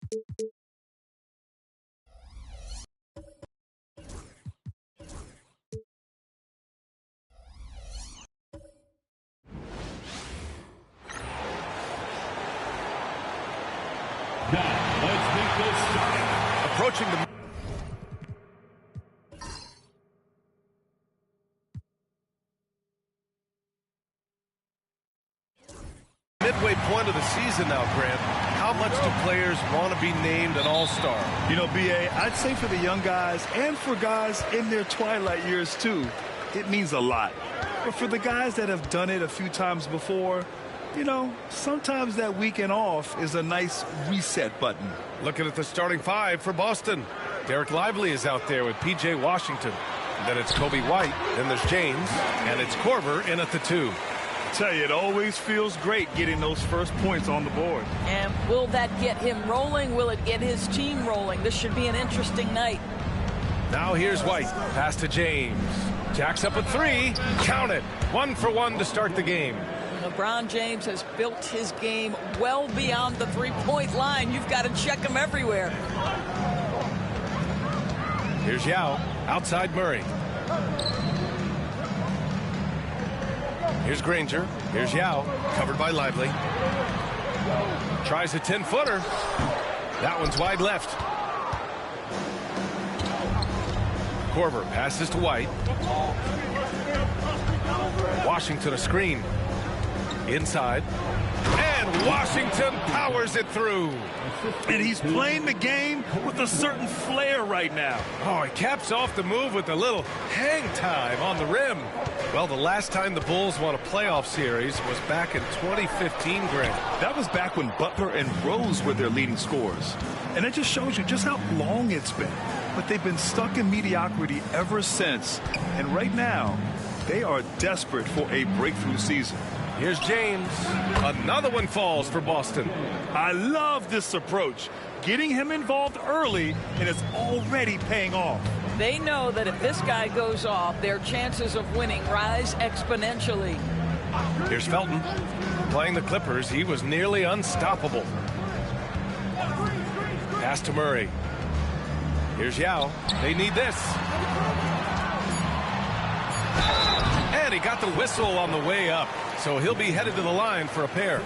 Now, let's make this start. Approaching the midway point of the season now, Grant. How much do players want to be named an all-star? You know, B.A., I'd say for the young guys and for guys in their twilight years, too, it means a lot. But for the guys that have done it a few times before, you know, sometimes that weekend off is a nice reset button. Looking at the starting five for Boston. Derek Lively is out there with P.J. Washington. Then it's Kobe White. Then there's James. And it's Korver in at the 2. I tell you, it always feels great getting those first points on the board. And will that get him rolling? Will it get his team rolling? This should be an interesting night. Now here's White. Pass to James. Jacks up at 3. Count it. 1 for 1 to start the game. LeBron James has built his game well beyond the three-point line. You've got to check him everywhere. Here's Yao. Outside Murray. Here's Granger. Here's Yao. Covered by Lively. Tries a 10-footer. That one's wide left. Korver passes to White. Washington a screen. Inside. And Washington powers it through. And he's playing the game with a certain flair right now. Oh, he caps off the move with a little hang time on the rim. Well, the last time the Bulls won a playoff series was back in 2015, Grant. That was back when Butler and Rose were their leading scorers. And it just shows you just how long it's been. But they've been stuck in mediocrity ever since. And right now, they are desperate for a breakthrough season. Here's James. Another one falls for Boston. I love this approach. Getting him involved early, and it's already paying off. They know that if this guy goes off, their chances of winning rise exponentially. Here's Felton. Playing the Clippers, he was nearly unstoppable. Pass to Murray. Here's Yao. They need this. And he got the whistle on the way up. So he'll be headed to the line for a pair.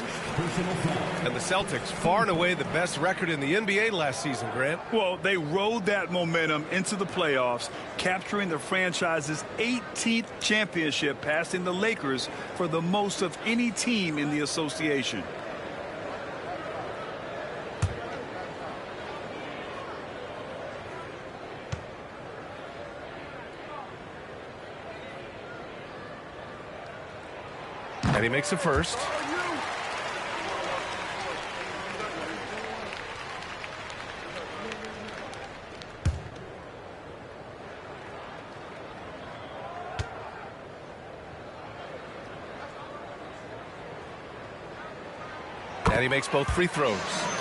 And the Celtics, far and away the best record in the NBA last season, Grant. Well, they rode that momentum into the playoffs, capturing the franchise's 18th championship, passing the Lakers for the most of any team in the association. And he makes a first. And he makes both free throws.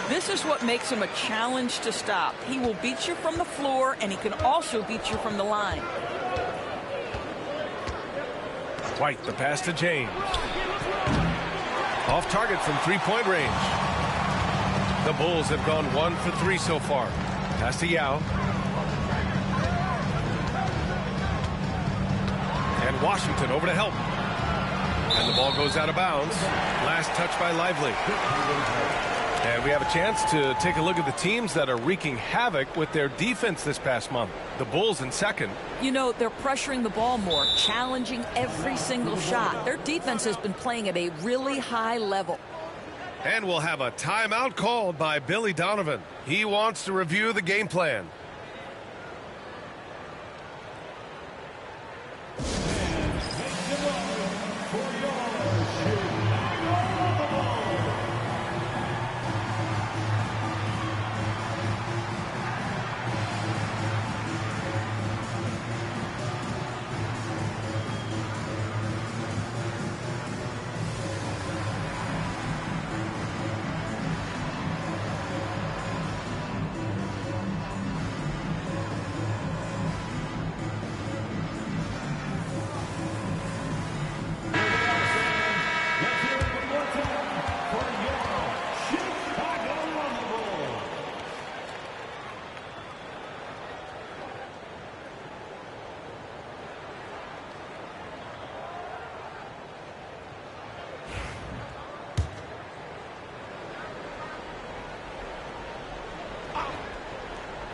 This is what makes him a challenge to stop. He will beat you from the floor, and he can also beat you from the line. White, the pass to James. Off target from three-point range. The Bulls have gone 1 for 3 so far. Pass to Yao. And Washington over to help. And the ball goes out of bounds. Last touch by Lively. And we have a chance to take a look at the teams that are wreaking havoc with their defense this past month. The Bulls in second. You know, they're pressuring the ball more, challenging every single shot. Their defense has been playing at a really high level. And we'll have a timeout called by Billy Donovan. He wants to review the game plan.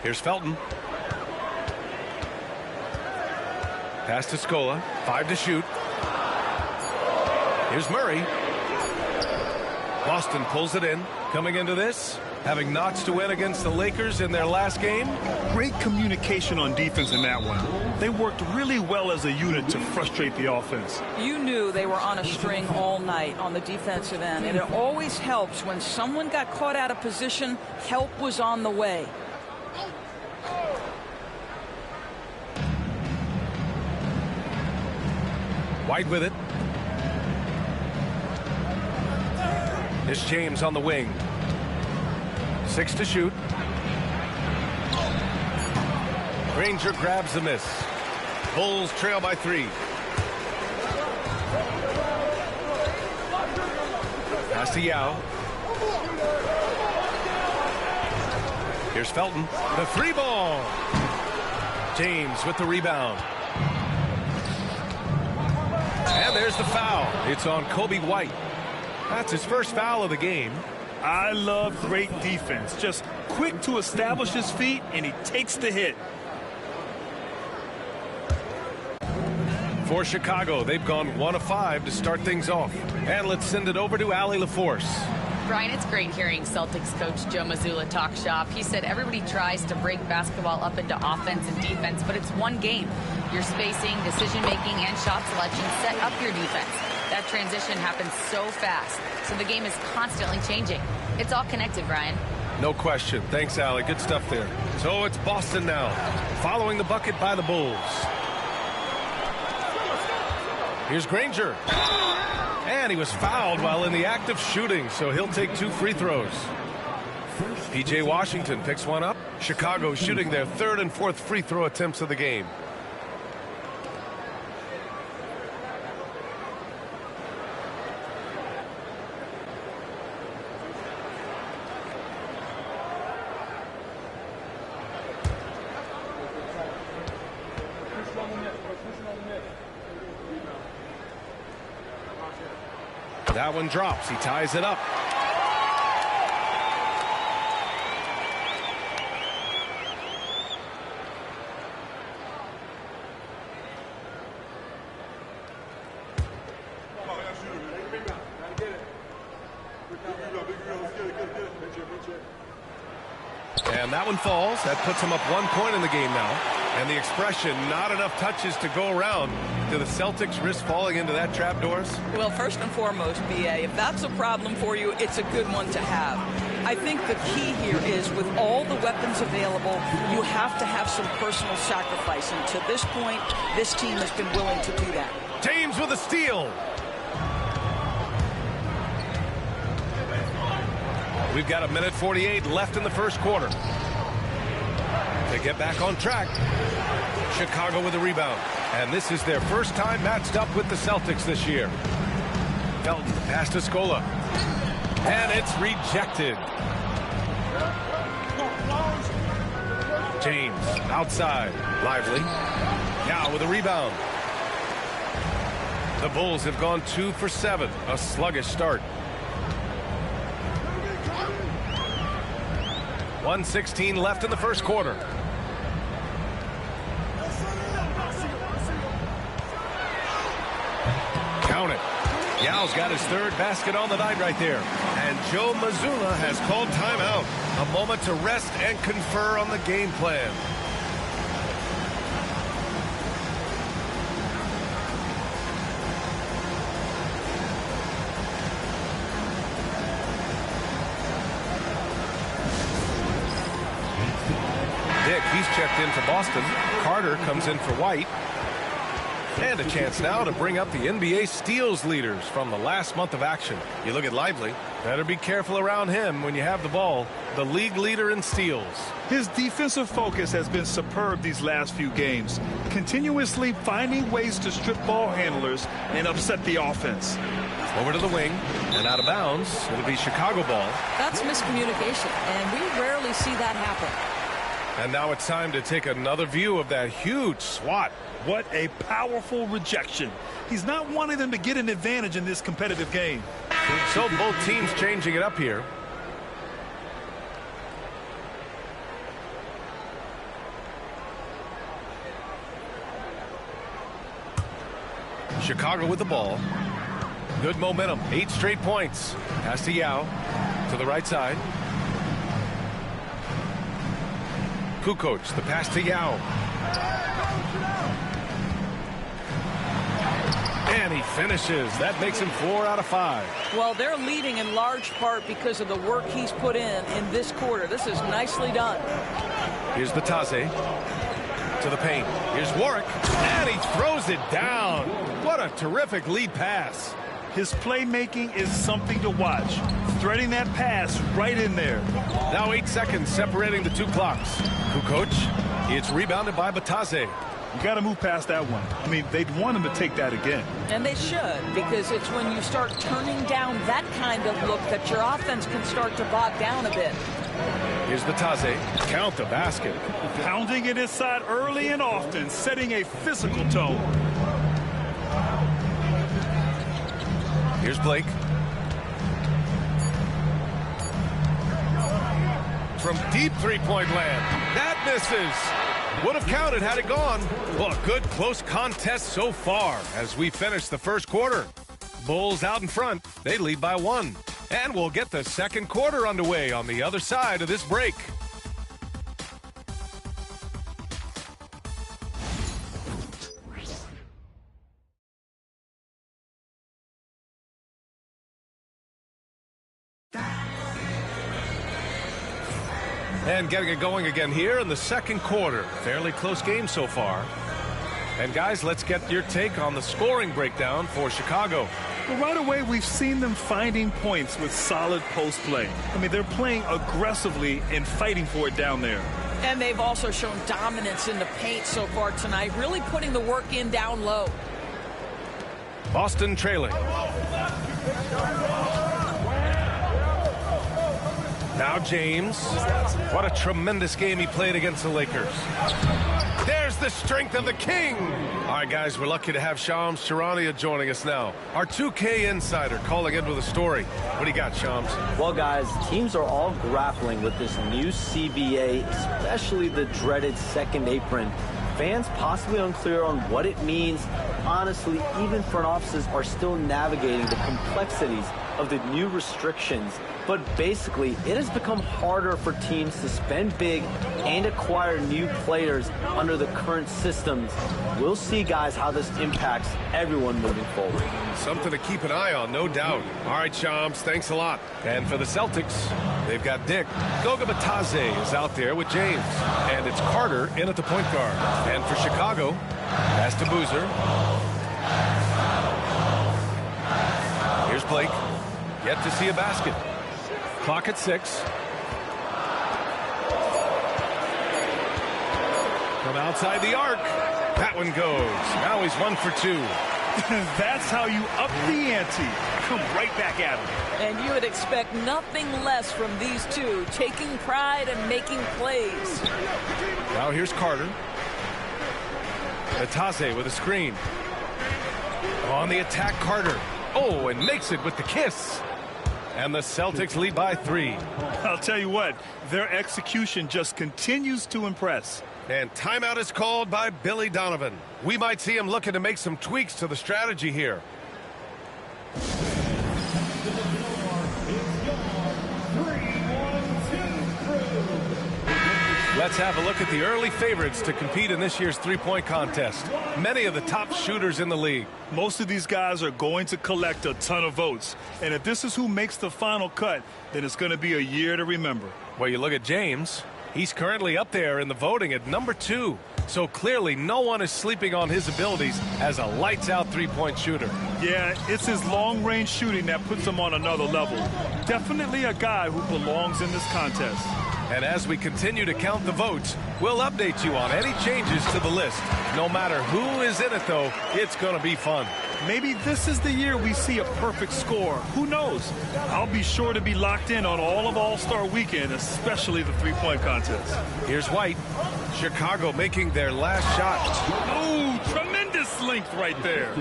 Here's Felton. Pass to Scola. 5 to shoot. Here's Murray. Boston pulls it in. Coming into this, having notched to win against the Lakers in their last game. Great communication on defense in that one. They worked really well as a unit to frustrate the offense. You knew they were on a string all night on the defensive end, and it always helps when someone got caught out of position. Help was on the way. White with it. Here's James on the wing. 6 to shoot. Granger grabs the miss. Bulls trail by 3. Pass to Yao. Here's Felton. The 3 ball. James with the rebound. And there's the foul. It's on Kobe White. That's his first foul of the game. I love great defense. Just quick to establish his feet, and he takes the hit. For Chicago, they've gone 1 of 5 to start things off. And let's send it over to Allie LaForce. Brian, it's great hearing Celtics coach Joe Mazzulla talk shop. He said everybody tries to break basketball up into offense and defense, but it's one game. Your spacing, decision-making, and shot selection set up your defense. That transition happens so fast, so the game is constantly changing. It's all connected, Brian. No question. Thanks, Allie. Good stuff there. So it's Boston now, following the bucket by the Bulls. Here's Granger. And he was fouled while in the act of shooting, so he'll take 2 free throws. P.J. Washington picks one up. Chicago shooting their 3rd and 4th free throw attempts of the game. That one drops. He ties it up. And that one falls. That puts him up 1 point in the game now. And the expression, not enough touches to go around. Do the Celtics risk falling into that trap, Doris? Well, first and foremost, B.A., if that's a problem for you, it's a good one to have. I think the key here is with all the weapons available, you have to have some personal sacrifice. And to this point, this team has been willing to do that. James with a steal. We've got 1:48 left in the first quarter. They get back on track. Chicago with a rebound. And this is their first time matched up with the Celtics this year. Felton pass to Scola. And it's rejected. James outside. Lively. Now with a rebound. The Bulls have gone 2 for 7. A sluggish start. 1:16 left in the first quarter. Count it. Yao's got his 3rd basket on the night right there. And Joe Mazzulla has called timeout. A moment to rest and confer on the game plan. Dick, he's checked in for Boston. Carter comes in for White. And a chance now to bring up the NBA steals leaders from the last month of action. You look at Lively. Better be careful around him when you have the ball. The league leader in steals. His defensive focus has been superb these last few games, continuously finding ways to strip ball handlers and upset the offense. Over to the wing and out of bounds. It'll be Chicago ball. That's miscommunication, and we rarely see that happen. And now it's time to take another view of that huge swat. What a powerful rejection. He's not wanting them to get an advantage in this competitive game. So both teams changing it up here. Chicago with the ball. Good momentum. 8 straight points. Pass to Yao. To the right side. Kukoc, the pass to Yao. And he finishes. That makes him 4 out of 5. Well, they're leading in large part because of the work he's put in this quarter. This is nicely done. Here's Batase to the paint. Here's Warwick, and he throws it down. What a terrific lead pass. His playmaking is something to watch. Threading that pass right in there. Now 8 seconds separating the 2 clocks. Kukoc, it's rebounded by Batase. You got to move past that one. I mean, they'd want him to take that again. And they should, because it's when you start turning down that kind of look that your offense can start to bog down a bit. Here's Batase. Count the basket. Pounding it inside early and often, setting a physical tone. Here's Blake. From deep three-point land. That misses. Would have counted had it gone. Well, a good close contest so far as we finish the first quarter. Bulls out in front. They lead by 1. And we'll get the second quarter underway on the other side of this break. And getting it going again here in the second quarter. Fairly close game so far. And guys, let's get your take on the scoring breakdown for Chicago. Well, right away, we've seen them finding points with solid post play. I mean, they're playing aggressively and fighting for it down there. And they've also shown dominance in the paint so far tonight, really putting the work in down low. Boston trailing. Now James. What a tremendous game he played against the Lakers. There's the strength of the king. All right, guys, we're lucky to have Shams Charania joining us now. Our 2K insider calling in with a story. What do you got, Shams? Well, guys, teams are all grappling with this new CBA, especially the dreaded second apron. Fans possibly unclear on what it means. Honestly, even front offices are still navigating the complexities of the new restrictions. But basically, it has become harder for teams to spend big and acquire new players under the current systems. We'll see, guys, how this impacts everyone moving forward. Something to keep an eye on, no doubt. All right, Shams, thanks a lot. And for the Celtics, they've got Dick. Goga Bitadze is out there with James. And it's Carter in at the point guard. And for Chicago, pass to Boozer. Here's Blake. Yet to see a basket. Clock at 6. From outside the arc. That one goes. Now he's 1 for 2. That's how you up the ante. Come right back at him. And you would expect nothing less from these two, taking pride and making plays. Now here's Carter. Bitadze with a screen. On the attack, Carter. Oh, and makes it with the kiss. And the Celtics lead by 3. I'll tell you what, their execution just continues to impress. And timeout is called by Billy Donovan. We might see him looking to make some tweaks to the strategy here. Let's have a look at the early favorites to compete in this year's three-point contest. Many of the top shooters in the league. Most of these guys are going to collect a ton of votes. And if this is who makes the final cut, then it's going to be a year to remember. Well, you look at James. He's currently up there in the voting at number 2. So clearly no one is sleeping on his abilities as a lights-out three-point shooter. Yeah, it's his long-range shooting that puts him on another level. Definitely a guy who belongs in this contest. And as we continue to count the votes, we'll update you on any changes to the list. No matter who is in it, though, it's going to be fun. Maybe this is the year we see a perfect score. Who knows? I'll be sure to be locked in on all of All-Star Weekend, especially the three-point contest. Here's White. Chicago making their last shot. Oh, tremendous length right there.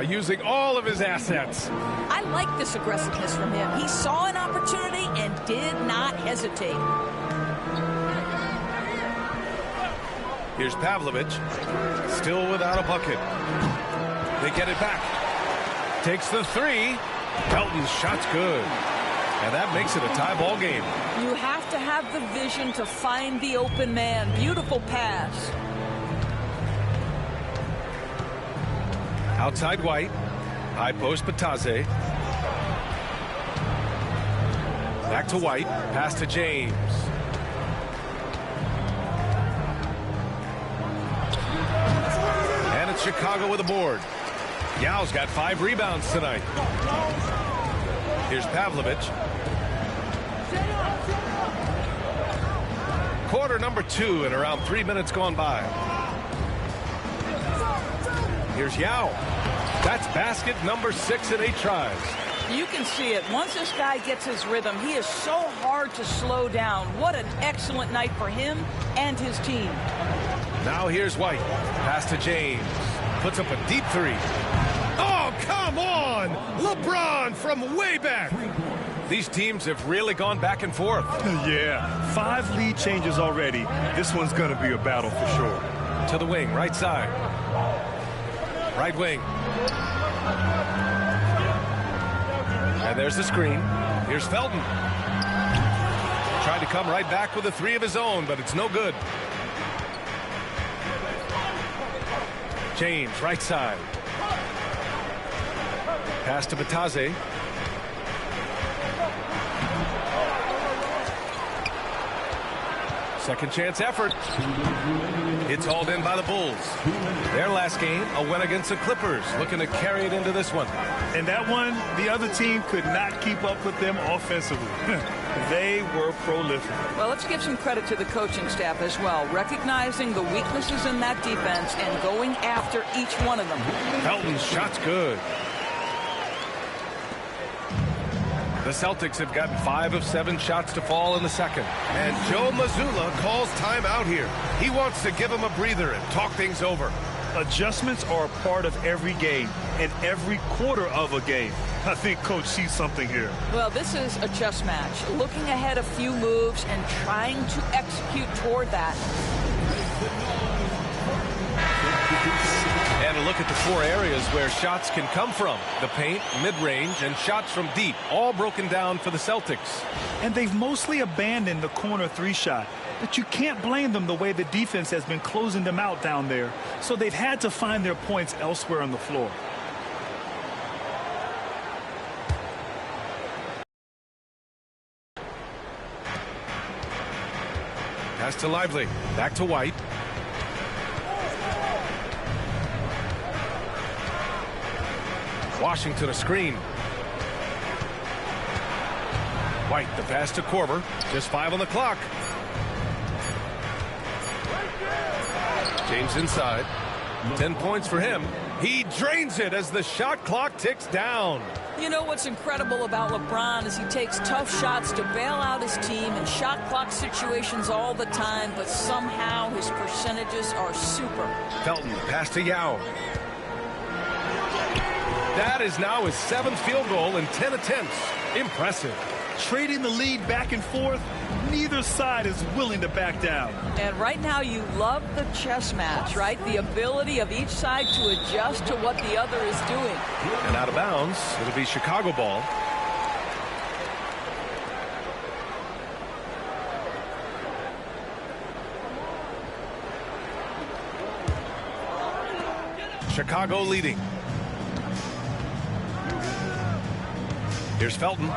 Using all of his assets. I like this aggressiveness from him. He saw an opportunity and did not hesitate. Here's Pavlovich, still without a bucket. They get it back. Takes the three. Felton's shot's good. And that makes it a tie ball game. You have to have the vision to find the open man. Beautiful pass. Outside White. High post Batase. Back to White. Pass to James. And it's Chicago with a board. Yao's got 5 rebounds tonight. Here's Pavlovich. Quarter number 2 and around 3 minutes gone by. Here's Yao. That's basket number 6 in 8 tries. You can see it. Once this guy gets his rhythm, he is so hard to slow down. What an excellent night for him and his team. Now here's White. Pass to James. Puts up a deep 3. Oh, come on! LeBron from way back. These teams have really gone back and forth. Yeah, 5 lead changes already. This one's going to be a battle for sure. To the wing, right side. Right wing. And there's the screen. Here's Felton. Tried to come right back with a 3 of his own, but it's no good. James, right side. Pass to Batase. Second chance effort. It's hauled in by the Bulls. Their last game, a win against the Clippers, looking to carry it into this one. And that one, the other team could not keep up with them offensively. They were prolific. Well, let's give some credit to the coaching staff as well, recognizing the weaknesses in that defense and going after each one of them. Felton's shot's good. The Celtics have gotten 5 of 7 shots to fall in the second. And Joe Mazzulla calls timeout here. He wants to give him a breather and talk things over. Adjustments are a part of every game and every quarter of a game. I think Coach sees something here. Well, this is a chess match. Looking ahead a few moves and trying to execute toward that. And a look at the 4 areas where shots can come from. The paint, mid-range, and shots from deep, all broken down for the Celtics. And they've mostly abandoned the corner 3 shot. But you can't blame them the way the defense has been closing them out down there. So they've had to find their points elsewhere on the floor. Pass to Lively. Back to White. Washington a screen. White the pass to Korver. Just 5 on the clock. James inside. 10 points for him. He drains it as the shot clock ticks down. You know what's incredible about LeBron is he takes tough shots to bail out his team in shot clock situations all the time, but somehow his percentages are super. Felton pass to Yao. That is now his 7th field goal in 10 attempts. Impressive. Trading the lead back and forth, neither side is willing to back down. And right now you love the chess match, right? The ability of each side to adjust to what the other is doing. And out of bounds, it'll be Chicago ball. Chicago leading. Here's Felton.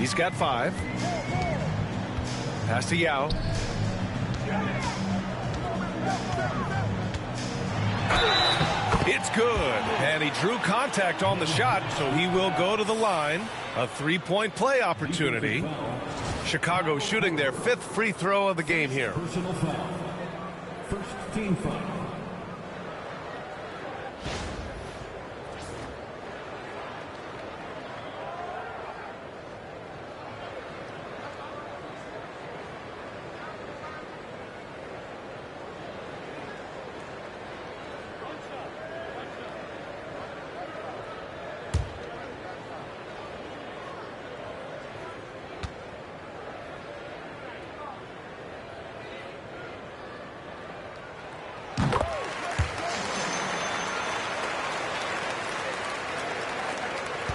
He's got 5. Pass to Yao. It's good. And he drew contact on the shot, so he will go to the line. A 3-point play opportunity. Chicago shooting their 5th free throw of the game here. Personal foul. First team foul.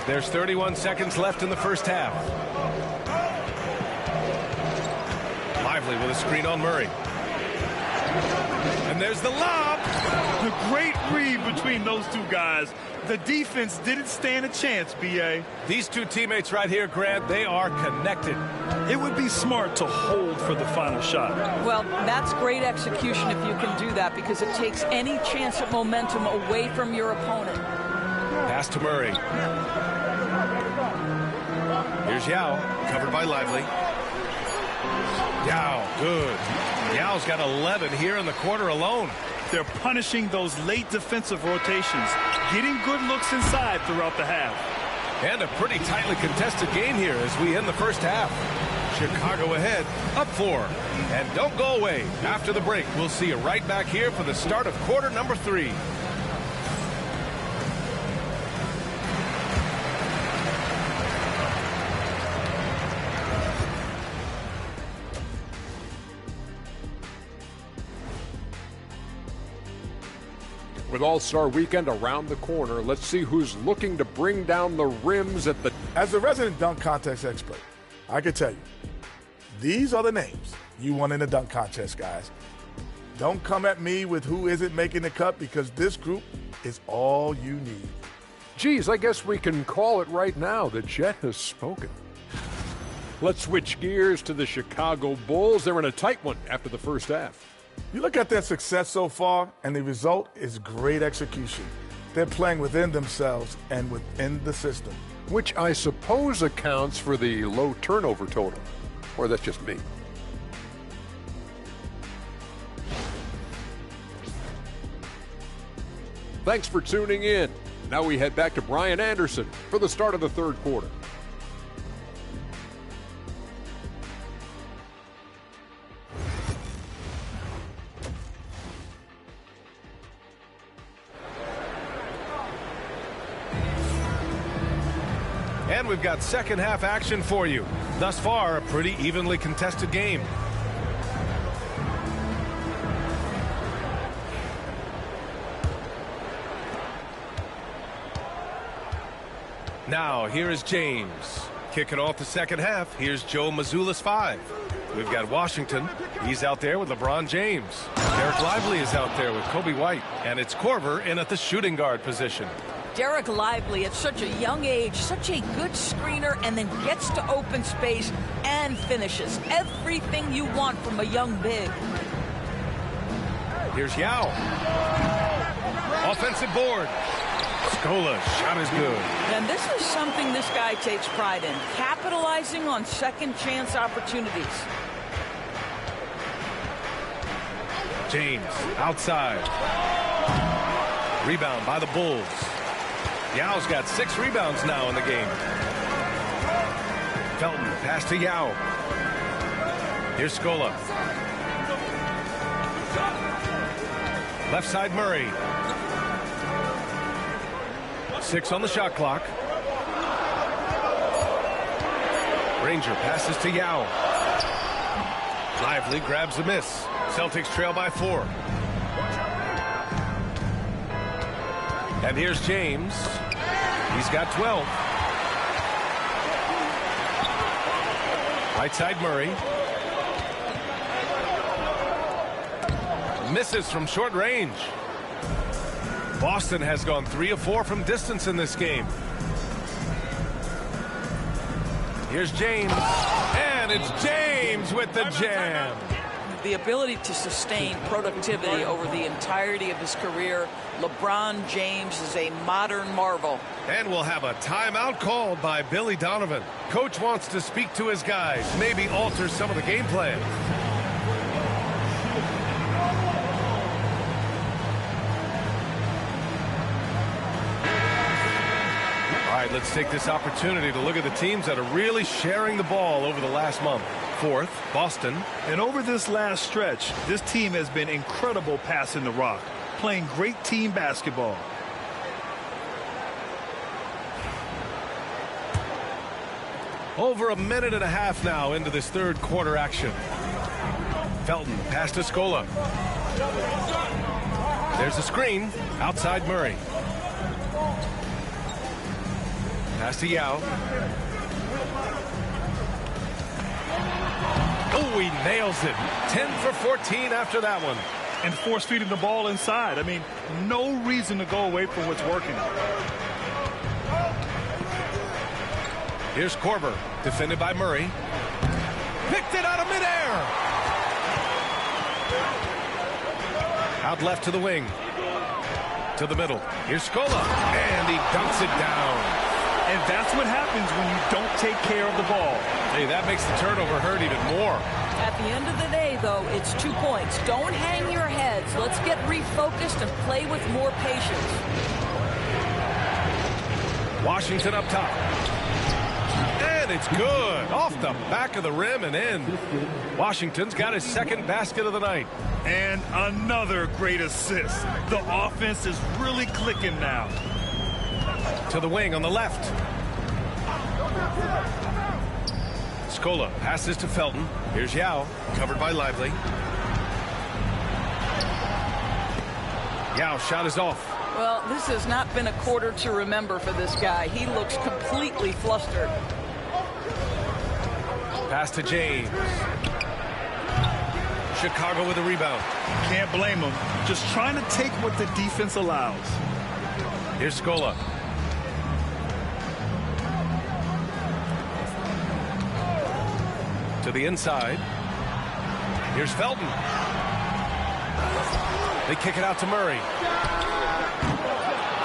There's 31 seconds left in the first half. Lively with a screen on Murray. And there's the lob. The great read between those two guys. The defense didn't stand a chance, B.A. These two teammates right here, Grant, they are connected. It would be smart to hold for the final shot. Well, that's great execution if you can do that, because it takes any chance at momentum away from your opponent. Pass to Murray. Here's Yao, covered by Lively. Yao, good. Yao's got 11 here in the quarter alone. They're punishing those late defensive rotations, getting good looks inside throughout the half. And a pretty tightly contested game here as we end the first half. Chicago ahead, up 4. And don't go away. After the break, we'll see you right back here for the start of quarter number 3. With All-Star Weekend around the corner, let's see who's looking to bring down the rims at the... As a resident dunk contest expert, I can tell you, these are the names you want in the dunk contest, guys. Don't come at me with who isn't making the cut, because this group is all you need. Geez, I guess we can call it right now. The Jet has spoken. Let's switch gears to the Chicago Bulls. They're in a tight one after the first half. You look at their success so far, and the result is great execution. They're playing within themselves and within the system. Which I suppose accounts for the low turnover total. Or that's just me. Thanks for tuning in. Now we head back to Brian Anderson for the start of the third quarter. And we've got second half action for you. Thus far, a pretty evenly contested game. Now, here is James. Kicking off the second half, here's Joe Mazzulla's 5. We've got Washington. He's out there with LeBron James. Derek Lively is out there with Kobe White. And it's Korver in at the shooting guard position. Derek Lively at such a young age, such a good screener, and then gets to open space and finishes. Everything you want from a young big. Here's Yao. Offensive board. Scola, shot is good. And this is something this guy takes pride in, capitalizing on second chance opportunities. James, outside. Rebound by the Bulls. Yao's got 6 rebounds now in the game. Felton, pass to Yao. Here's Scola. Left side Murray. 6 on the shot clock. Ranger passes to Yao. Lively grabs the miss. Celtics trail by 4. And here's James. He's got 12. Right side Murray. Misses from short range. Boston has gone 3 of 4 from distance in this game. Here's James. And it's James with the jam. The ability to sustain productivity over the entirety of his career. LeBron James is a modern marvel. And we'll have a timeout called by Billy Donovan. Coach wants to speak to his guys, maybe alter some of the game plan. All right, let's take this opportunity to look at the teams that are really sharing the ball over the last month. 4th, Boston. And over this last stretch, this team has been incredible passing the rock, playing great team basketball. Over a minute and a half now into this third quarter action. Felton, pass to Scola. There's a screen. Outside Murray. Pass to Yao. Oh, he nails it. 10 for 14 after that one. And force feeding the ball inside. I mean, no reason to go away from what's working. Here's Korver, defended by Murray. Picked it out of midair. Out left to the wing. To the middle. Here's Scola. And he dunks it down. And that's what happens when you don't take care of the ball. Hey, that makes the turnover hurt even more. At the end of the day, though, it's 2 points. Don't hang your heads. Let's get refocused and play with more patience. Washington up top. And it's good. Off the back of the rim and in. Washington's got his second basket of the night. And another great assist. The offense is really clicking now. To the wing on the left. Scola passes to Felton. Here's Yao, covered by Lively. Yao shot is off. Well, this has not been a quarter to remember for this guy. He looks completely flustered. Pass to James. Chicago with a rebound. Can't blame him. Just trying to take what the defense allows. Here's Scola. To the inside. Here's Felton. They kick it out to Murray.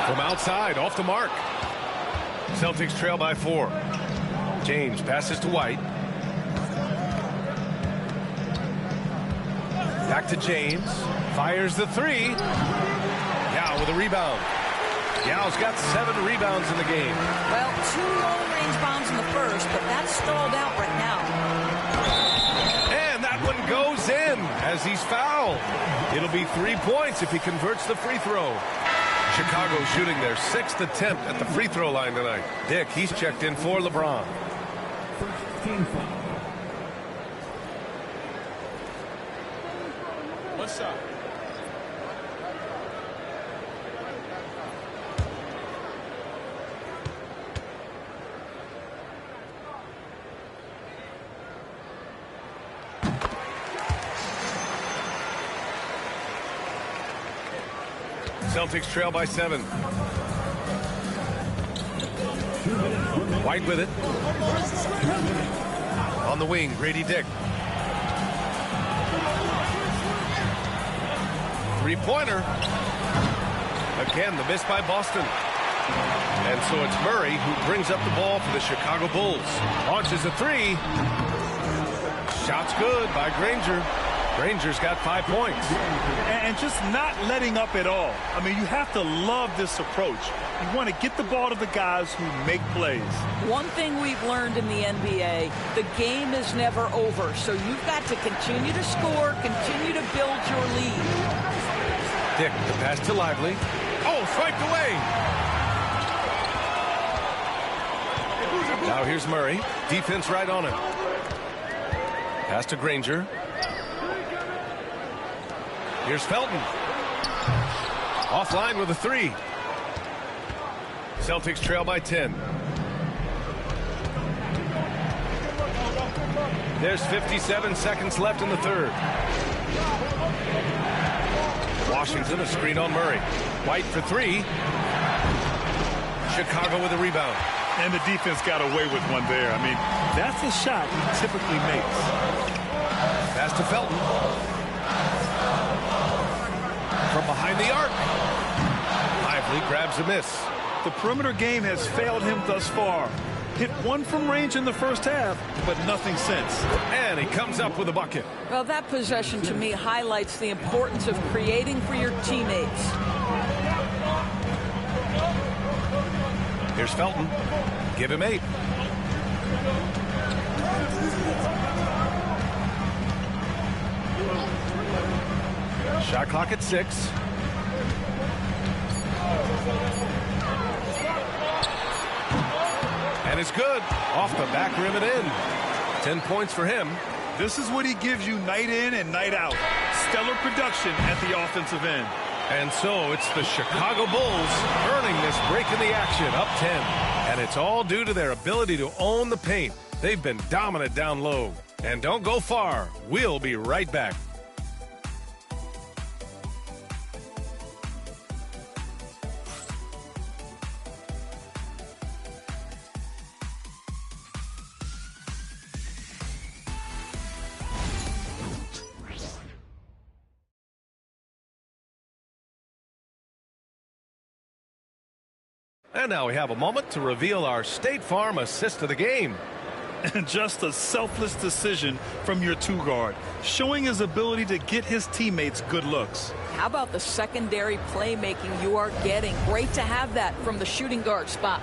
From outside, off the mark. Celtics trail by 4. James passes to White. Back to James. Fires the 3. Yao with a rebound. Yao's got 7 rebounds in the game. Well, 2 long-range bombs in the first, but that's stalled out right now. And that one goes in as he's fouled. It'll be 3 points if he converts the free throw. Chicago shooting their 6th attempt at the free throw line tonight. Dick, he's checked in for LeBron. First team foul. What's up? Celtics trail by 7. White with it. On the wing, Grady Dick. 3-pointer. Again, the miss by Boston. And so it's Murray who brings up the ball for the Chicago Bulls. Launches a 3. Shot's good by Granger. Granger's got 5 points. And just not letting up at all. I mean, you have to love this approach. You want to get the ball to the guys who make plays. One thing we've learned in the NBA, the game is never over. So you've got to continue to score, continue to build your lead. Dick, the pass to Lively. Oh, swiped away. Now here's Murray. Defense right on him. Pass to Granger. Here's Felton. Offline with a 3. Celtics trail by 10. There's 57 seconds left in the third. Washington a screen on Murray. White for 3. Chicago with a rebound. And the defense got away with one there. I mean, that's a shot he typically makes. Pass to Felton. From behind the arc. Lively grabs a miss. The perimeter game has failed him thus far. Hit 1 from range in the first half, but nothing since. And he comes up with a bucket. Well, that possession to me highlights the importance of creating for your teammates. Here's Felton. Give him 8. Shot clock at 6. And it's good. Off the back rim and in. 10 points for him. This is what he gives you night in and night out. Stellar production at the offensive end. And so it's the Chicago Bulls earning this break in the action, up 10. And it's all due to their ability to own the paint. They've been dominant down low. And don't go far. We'll be right back. And now we have a moment to reveal our State Farm assist of the game. And just a selfless decision from your two-guard, showing his ability to get his teammates good looks. How about the secondary playmaking you are getting? Great to have that from the shooting guard spot.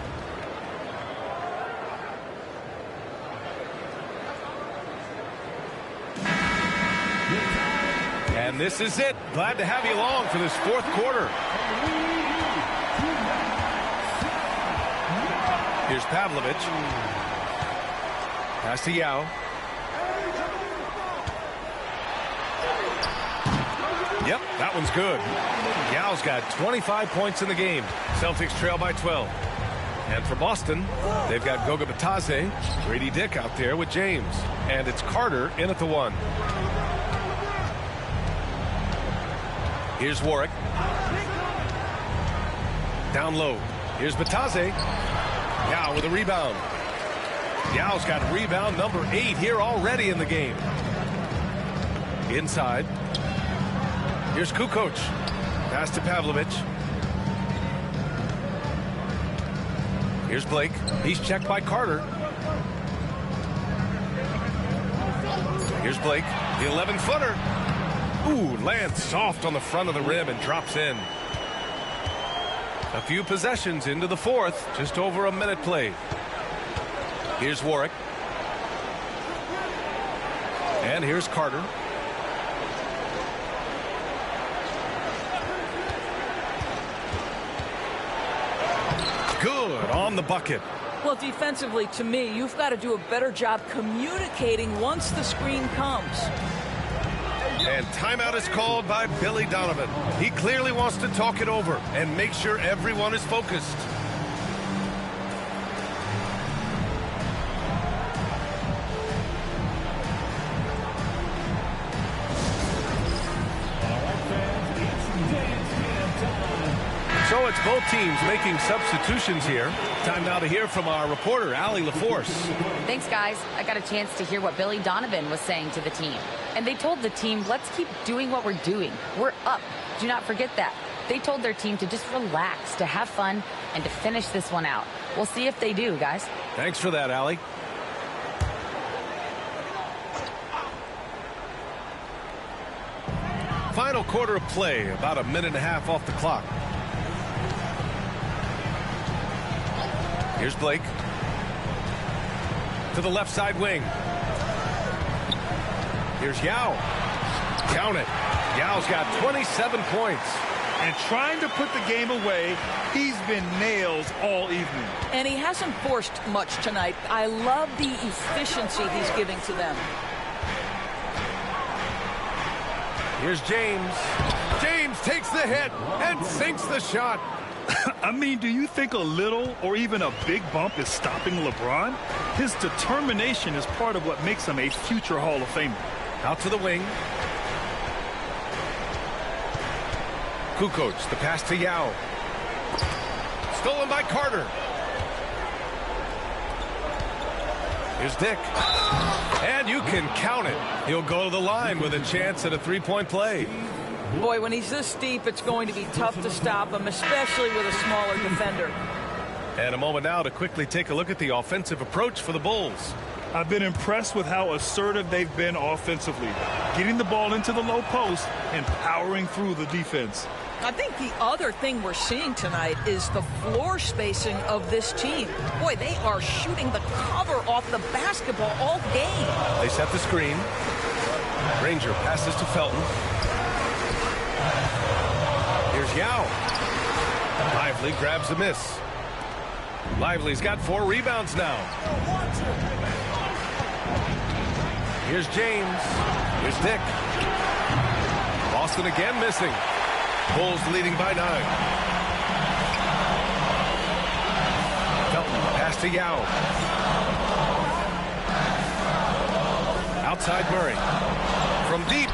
And this is it. Glad to have you along for this fourth quarter. Here's Pavlovich. Pass to Yao. Yep, that one's good. Yao's got 25 points in the game. Celtics trail by 12. And for Boston, they've got Goga Bitadze, Grady Dick out there with James. And it's Carter in at the 1. Here's Warwick. Down low. Here's Bitadze. Yao with a rebound. Yao's got rebound number 8 here already in the game. Inside. Here's Kukoc. Pass to Pavlovich. Here's Blake. He's checked by Carter. Here's Blake. The 11-footer. Ooh, lands soft on the front of the rim and drops in. A few possessions into the fourth. Just over a minute played. Here's Warwick. And here's Carter. Good on the bucket. Well, defensively, to me, you've got to do a better job communicating once the screen comes. And timeout is called by Billy Donovan. He clearly wants to talk it over and make sure everyone is focused. So it's both teams making substitutions here. Time now to hear from our reporter, Allie LaForce. Thanks, guys. I got a chance to hear what Billy Donovan was saying to the team. And they told the team, let's keep doing what we're doing. We're up. Do not forget that. They told their team to just relax, to have fun, and to finish this one out. We'll see if they do, guys. Thanks for that, Allie. Final quarter of play, about a minute and a half off the clock. Here's Blake. To the left side wing. Here's Yao. Count it. Yao's got 27 points. And trying to put the game away, he's been nails all evening. And he hasn't forced much tonight. I love the efficiency he's giving to them. Here's James. James takes the hit and sinks the shot. I mean, do you think a little or even a big bump is stopping LeBron? His determination is part of what makes him a future Hall of Famer. Out to the wing. Kukoc, the pass to Yao. Stolen by Carter. Here's Dick. And you can count it. He'll go to the line with a chance at a three-point play. Boy, when he's this deep, it's going to be tough to stop him, especially with a smaller defender. And a moment now to quickly take a look at the offensive approach for the Bulls. I've been impressed with how assertive they've been offensively, getting the ball into the low post and powering through the defense. I think the other thing we're seeing tonight is the floor spacing of this team. Boy, they are shooting the cover off the basketball all game. They set the screen. Ranger passes to Felton. Here's Yao. Lively grabs a miss. Lively's got 4 rebounds now. Here's James. Here's Dick. Boston again missing. Bulls leading by 9. Felton pass to Yao. Outside Murray. From deep.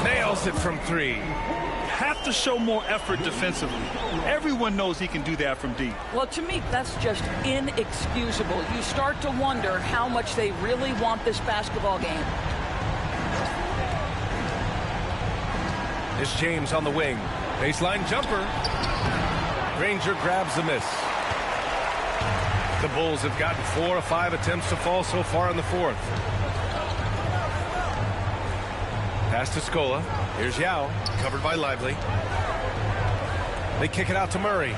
Nails it from 3. Have to show more effort defensively. Everyone knows he can do that from deep. Well, to me, that's just inexcusable. You start to wonder how much they really want this basketball game. It's James on the wing. Baseline jumper. Granger grabs the miss. The Bulls have gotten 4 of 5 attempts to fall so far in the 4th. Pass to Scola. Here's Yao, covered by Lively. They kick it out to Murray.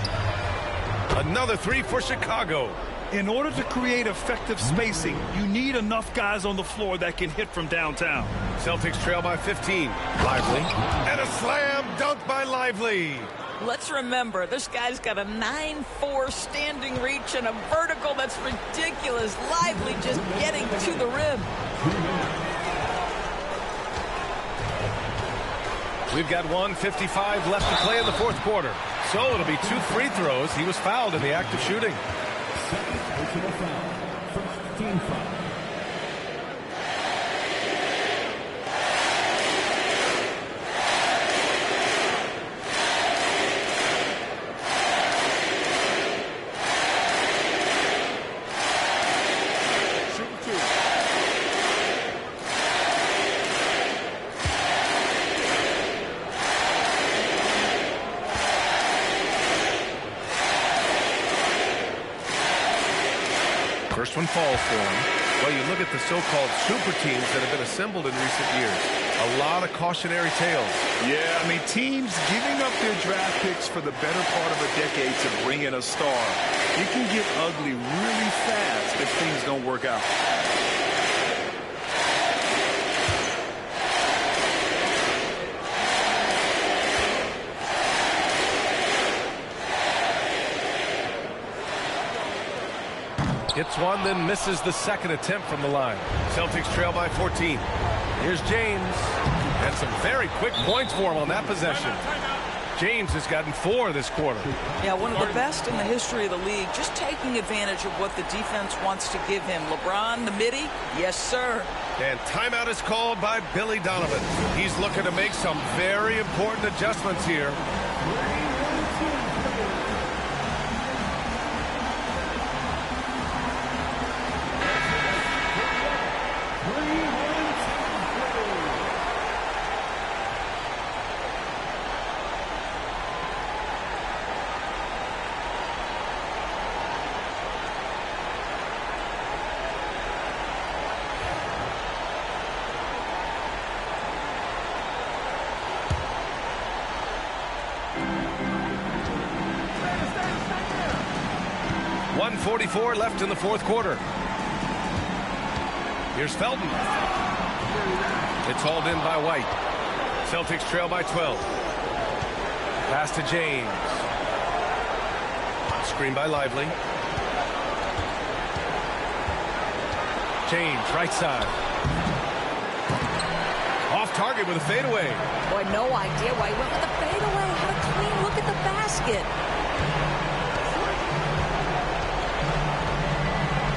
Another 3 for Chicago. In order to create effective spacing, you need enough guys on the floor that can hit from downtown. Celtics trail by 15. Lively. And a slam dunk by Lively. Let's remember, this guy's got a 9-4 standing reach and a vertical that's ridiculous. Lively just getting to the rim. We've got 1:55 left to play in the 4th quarter. So it'll be 2 free throws. He was fouled in the act of shooting. Second personal foul. First team foul. First one falls for him. Well, you look at the so-called super teams that have been assembled in recent years. A lot of cautionary tales. Yeah, I mean, teams giving up their draft picks for the better part of a decade to bring in a star. It can get ugly really fast if things don't work out. Hits one, then misses the second attempt from the line. Celtics trail by 14. Here's James. And some very quick points for him on that possession. James has gotten 4 this quarter. Yeah, one of the best in the history of the league, just taking advantage of what the defense wants to give him. LeBron, the midi, yes, sir. And timeout is called by Billy Donovan. He's looking to make some very important adjustments here. .44 left in the 4th quarter. Here's Felton. It's hauled in by White. Celtics trail by 12. Pass to James. Screen by Lively. James, right side. Off target with a fadeaway. Boy, no idea why he went with the fadeaway. Had a clean look at the basket.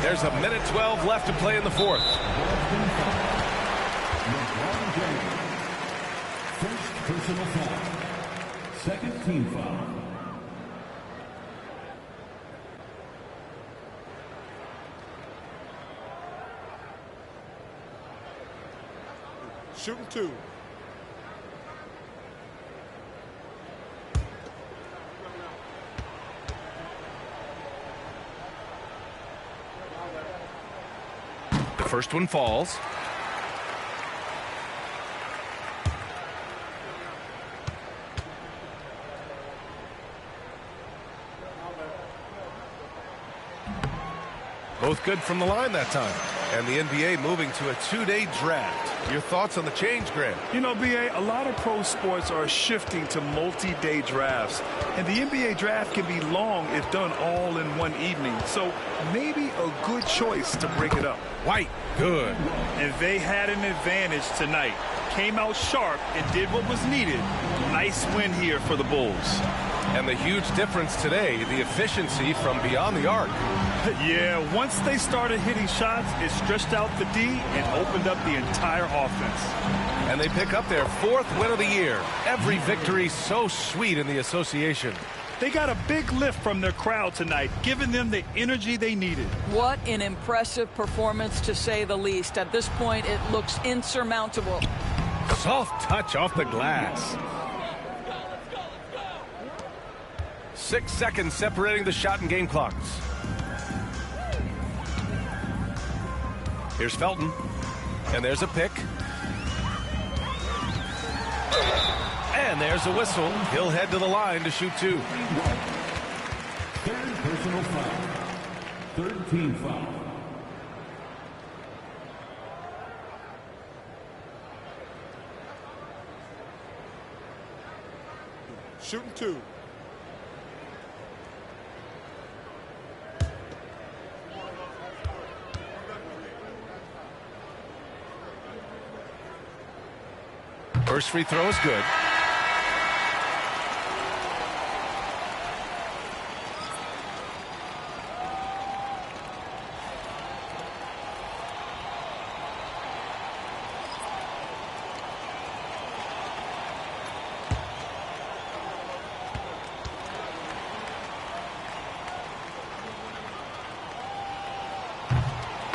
There's a minute 12 left to play in the 4th. First personal foul. Second team foul. Shooting 2. The first one falls. Both good from the line that time. And the NBA moving to a 2-day draft. Your thoughts on the change, Grant? You know, BA, a lot of pro sports are shifting to multi-day drafts. And the NBA draft can be long if done all in one evening. So maybe a good choice to break it up. White, good. And they had an advantage tonight. Came out sharp and did what was needed. Nice win here for the Bulls. And the huge difference today, the efficiency from beyond the arc. Yeah, once they started hitting shots, it stretched out the D and opened up the entire offense. And they pick up their 4th win of the year. Every victory so sweet in the association. They got a big lift from their crowd tonight, giving them the energy they needed. What an impressive performance, to say the least. At this point, it looks insurmountable. Soft touch off the glass. 6 seconds separating the shot and game clocks. Here's Felton. And there's a pick. And there's a whistle. He'll head to the line to shoot 2. Third personal foul. Third team foul. Shooting 2. First free throw is good.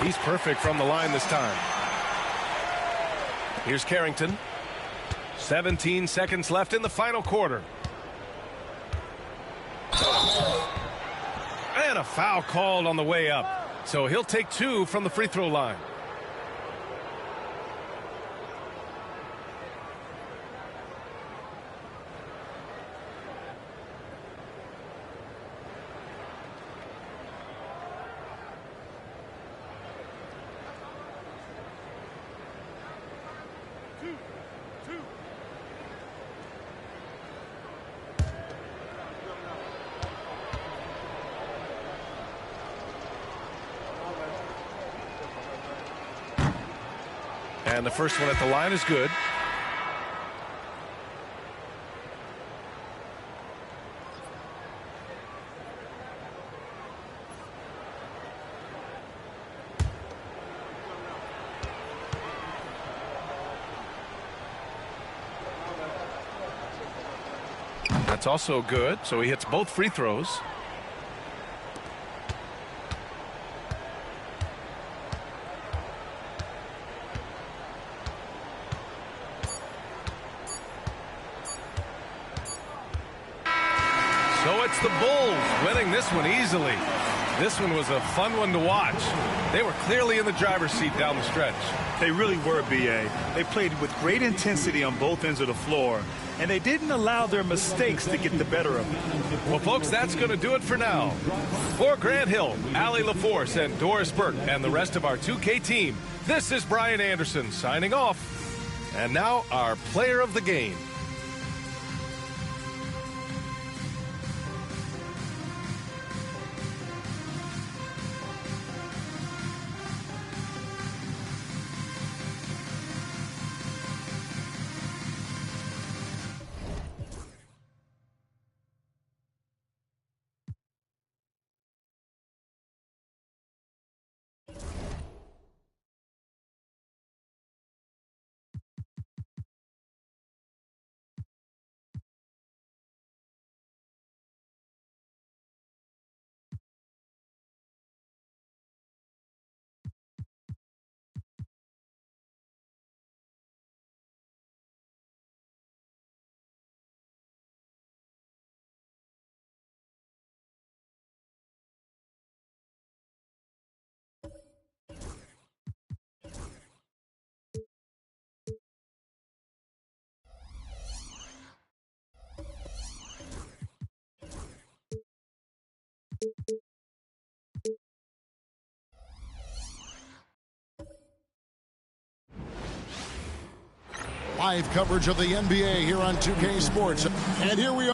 He's perfect from the line this time. Here's Carrington. 17 seconds left in the final quarter. And a foul called on the way up. So he'll take 2 from the free throw line. And the first one at the line is good. That's also good. So he hits both free throws. So it's the Bulls winning this one easily. This one was a fun one to watch. They were clearly in the driver's seat down the stretch. They really were, B.A. They played with great intensity on both ends of the floor, and they didn't allow their mistakes to get the better of them. Well, folks, that's going to do it for now. For Grant Hill, Allie LaForce, and Doris Burke, and the rest of our 2K team, this is Brian Anderson signing off. And now our player of the game. live coverage of the NBA here on 2K Sports. And here we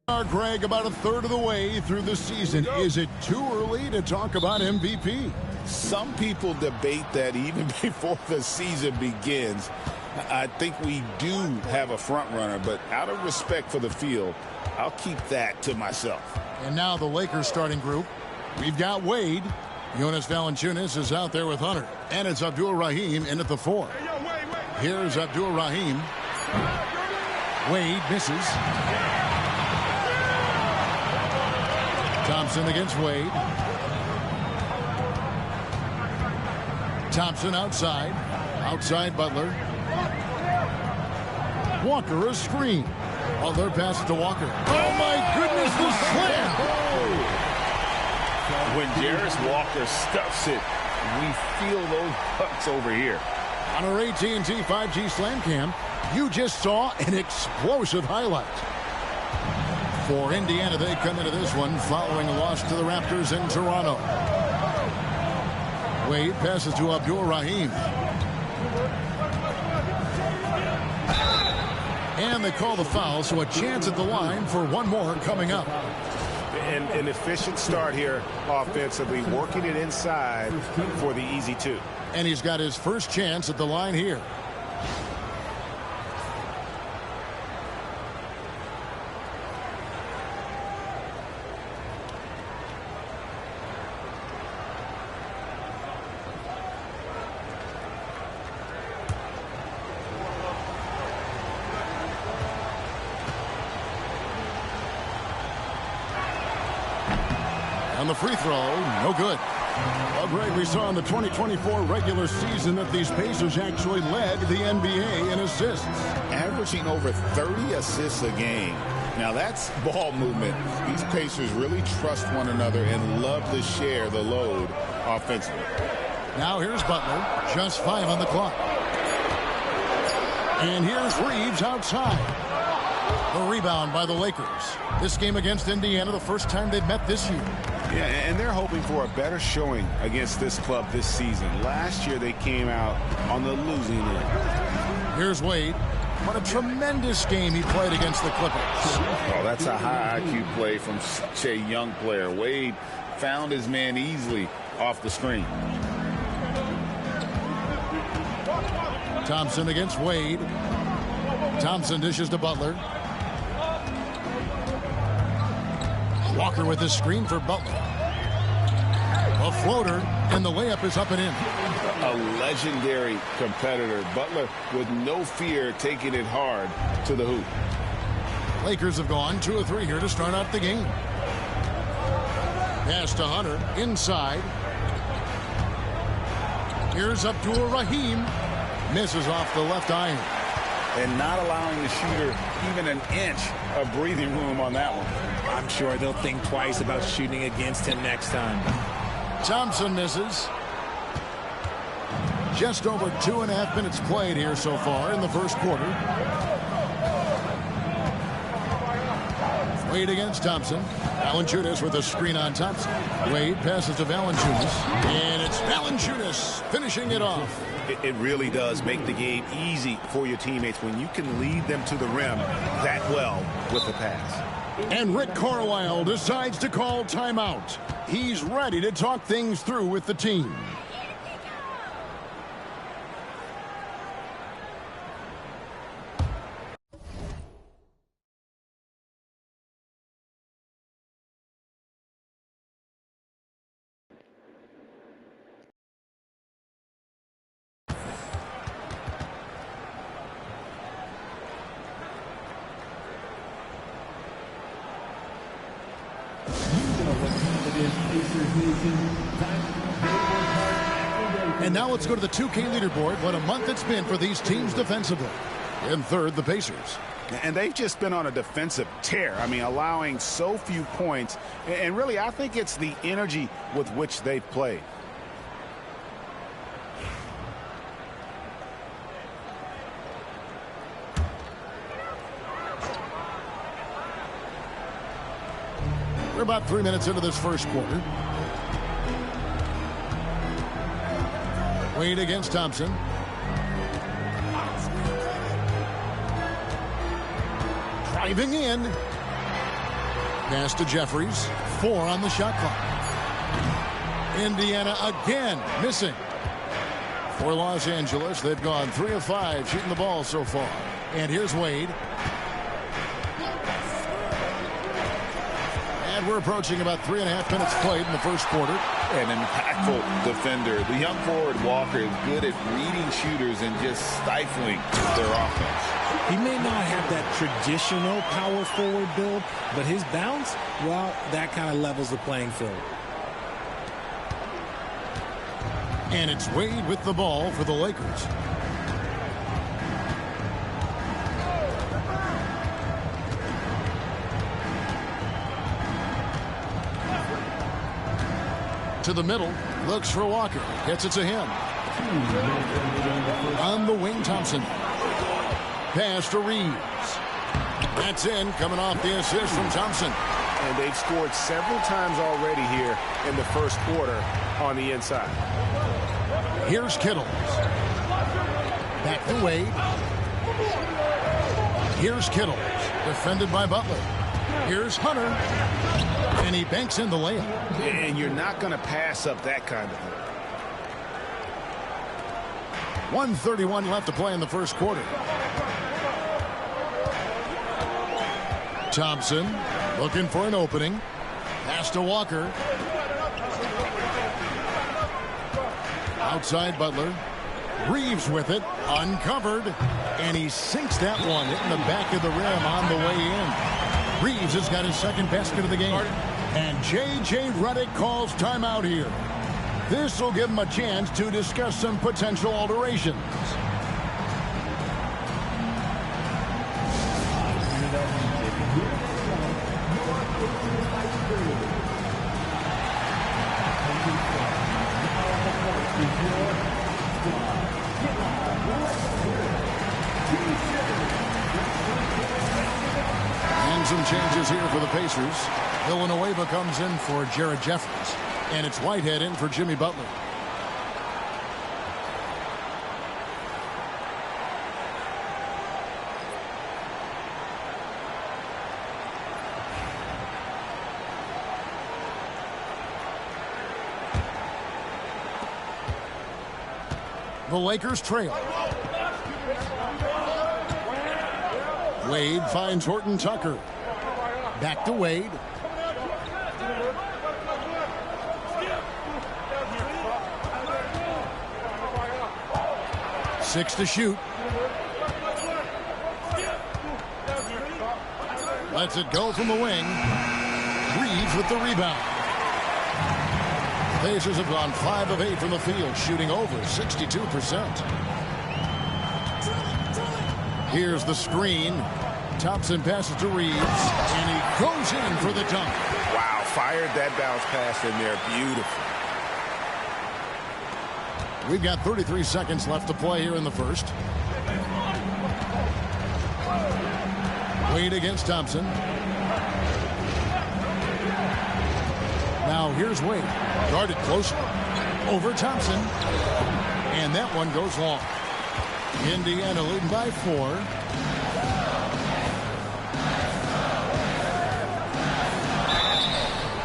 are, Greg, about a third of the way through the season. Is it too early to talk about MVP? Some people debate that even before the season begins. I think we do have a front runner, but out of respect for the field, I'll keep that to myself. And now the Lakers starting group. We've got Wade. Jonas Valanciunas is out there with Hunter. And it's Abdul-Rahim in at the 4. Here's Abdul-Rahim. Wade misses. Thompson against Wade. Thompson outside. Outside Butler. Walker a screen. Butler passes to Walker. Oh my goodness, the slam! When Jarris Walker stuffs it, we feel those bucks over here. On our AT&T 5G Slam Cam, you just saw an explosive highlight. For Indiana, they come into this one following a loss to the Raptors in Toronto. Wade passes to Abdul-Rahim. And they call the foul, so a chance at the line for one more coming up. An efficient start here offensively, working it inside for the easy 2. And he's got his first chance at the line here. On the free throw, no good. Well, Greg, we saw in the 2024 regular season that these Pacers actually led the NBA in assists. Averaging over 30 assists a game. Now, that's ball movement. These Pacers really trust one another and love to share the load offensively. Now here's Butler. Just 5 on the clock. And here's Reeves outside. The rebound by the Lakers. This game against Indiana, the first time they've met this year. Yeah, and they're hoping for a better showing against this club this season. Last year, they came out on the losing end. Here's Wade. What a tremendous game he played against the Clippers. Oh, that's a high IQ play from such a young player. Wade found his man easily off the screen. Thompson against Wade. Thompson dishes to Butler. Walker with the screen for Butler. A floater, and the layup is up and in. A legendary competitor. Butler with no fear taking it hard to the hoop. Lakers have gone 2 of 3 here to start out the game. Pass to Hunter, inside. Here's Abdul-Rahim. Misses off the left iron. And not allowing the shooter even an inch of breathing room on that one. I'm sure they'll think twice about shooting against him next time. Thompson misses. Just over 2.5 minutes played here so far in the first quarter. Wade against Thompson. Valanciunas with a screen on Thompson. Wade passes to Valanciunas. And it's Valanciunas finishing it off. It really does make the game easy for your teammates when you can lead them to the rim that well with the pass. And Rick Carlisle decides to call timeout. He's ready to talk things through with the team. And now let's go to the 2K leaderboard. What a month it's been for these teams defensively. In third, the Pacers. And they've just been on a defensive tear. I mean, allowing so few points. And really, I think it's the energy with which they've played. We're about 3 minutes into this first quarter. Wade against Thompson. Driving in. Pass to Jeffries. 4 on the shot clock. Indiana again missing. For Los Angeles, they've gone 3 of 5 shooting the ball so far. And here's Wade. And we're approaching about 3.5 minutes played in the first quarter. An impactful defender. The young forward Walker is good at reading shooters and just stifling their offense. He may not have that traditional power forward build, but his bounce, well, that kind of levels the playing field. And it's Wade with the ball for the Lakers. To the middle, looks for Walker, gets it to him. On the wing, Thompson. Pass to Reeves. That's in, coming off the assist from Thompson. And they've scored several times already here in the first quarter on the inside. Here's Kittles. Back to Wade. Here's Kittles, defended by Butler. Here's Hunter. And he banks in the layup. And you're not going to pass up that kind of thing. 1:31 left to play in the first quarter. Thompson looking for an opening. Pass to Walker. Outside Butler. Reeves with it. Uncovered. And he sinks that one, hitting the back of the rim on the way in. Reeves has got his second basket of the game. And J.J. Redick calls timeout here. This will give him a chance to discuss some potential alterations. And some changes here for the Pacers. Villanueva comes in for Jared Jeffries. And it's Whitehead in for Jimmy Butler. The Lakers trail. Wade finds Horton Tucker. Back to Wade. Six to shoot. Lets it go from the wing. Reeves with the rebound. Pacers have gone 5 of 8 from the field, shooting over 62%. Here's the screen. Thompson passes to Reeves, and he goes in for the dunk. Wow, fired that bounce pass in there. Beautiful. We've got 33 seconds left to play here in the first. Wade against Thompson. Now here's Wade. Guarded closely. Over Thompson. And that one goes long. Indiana leading by 4.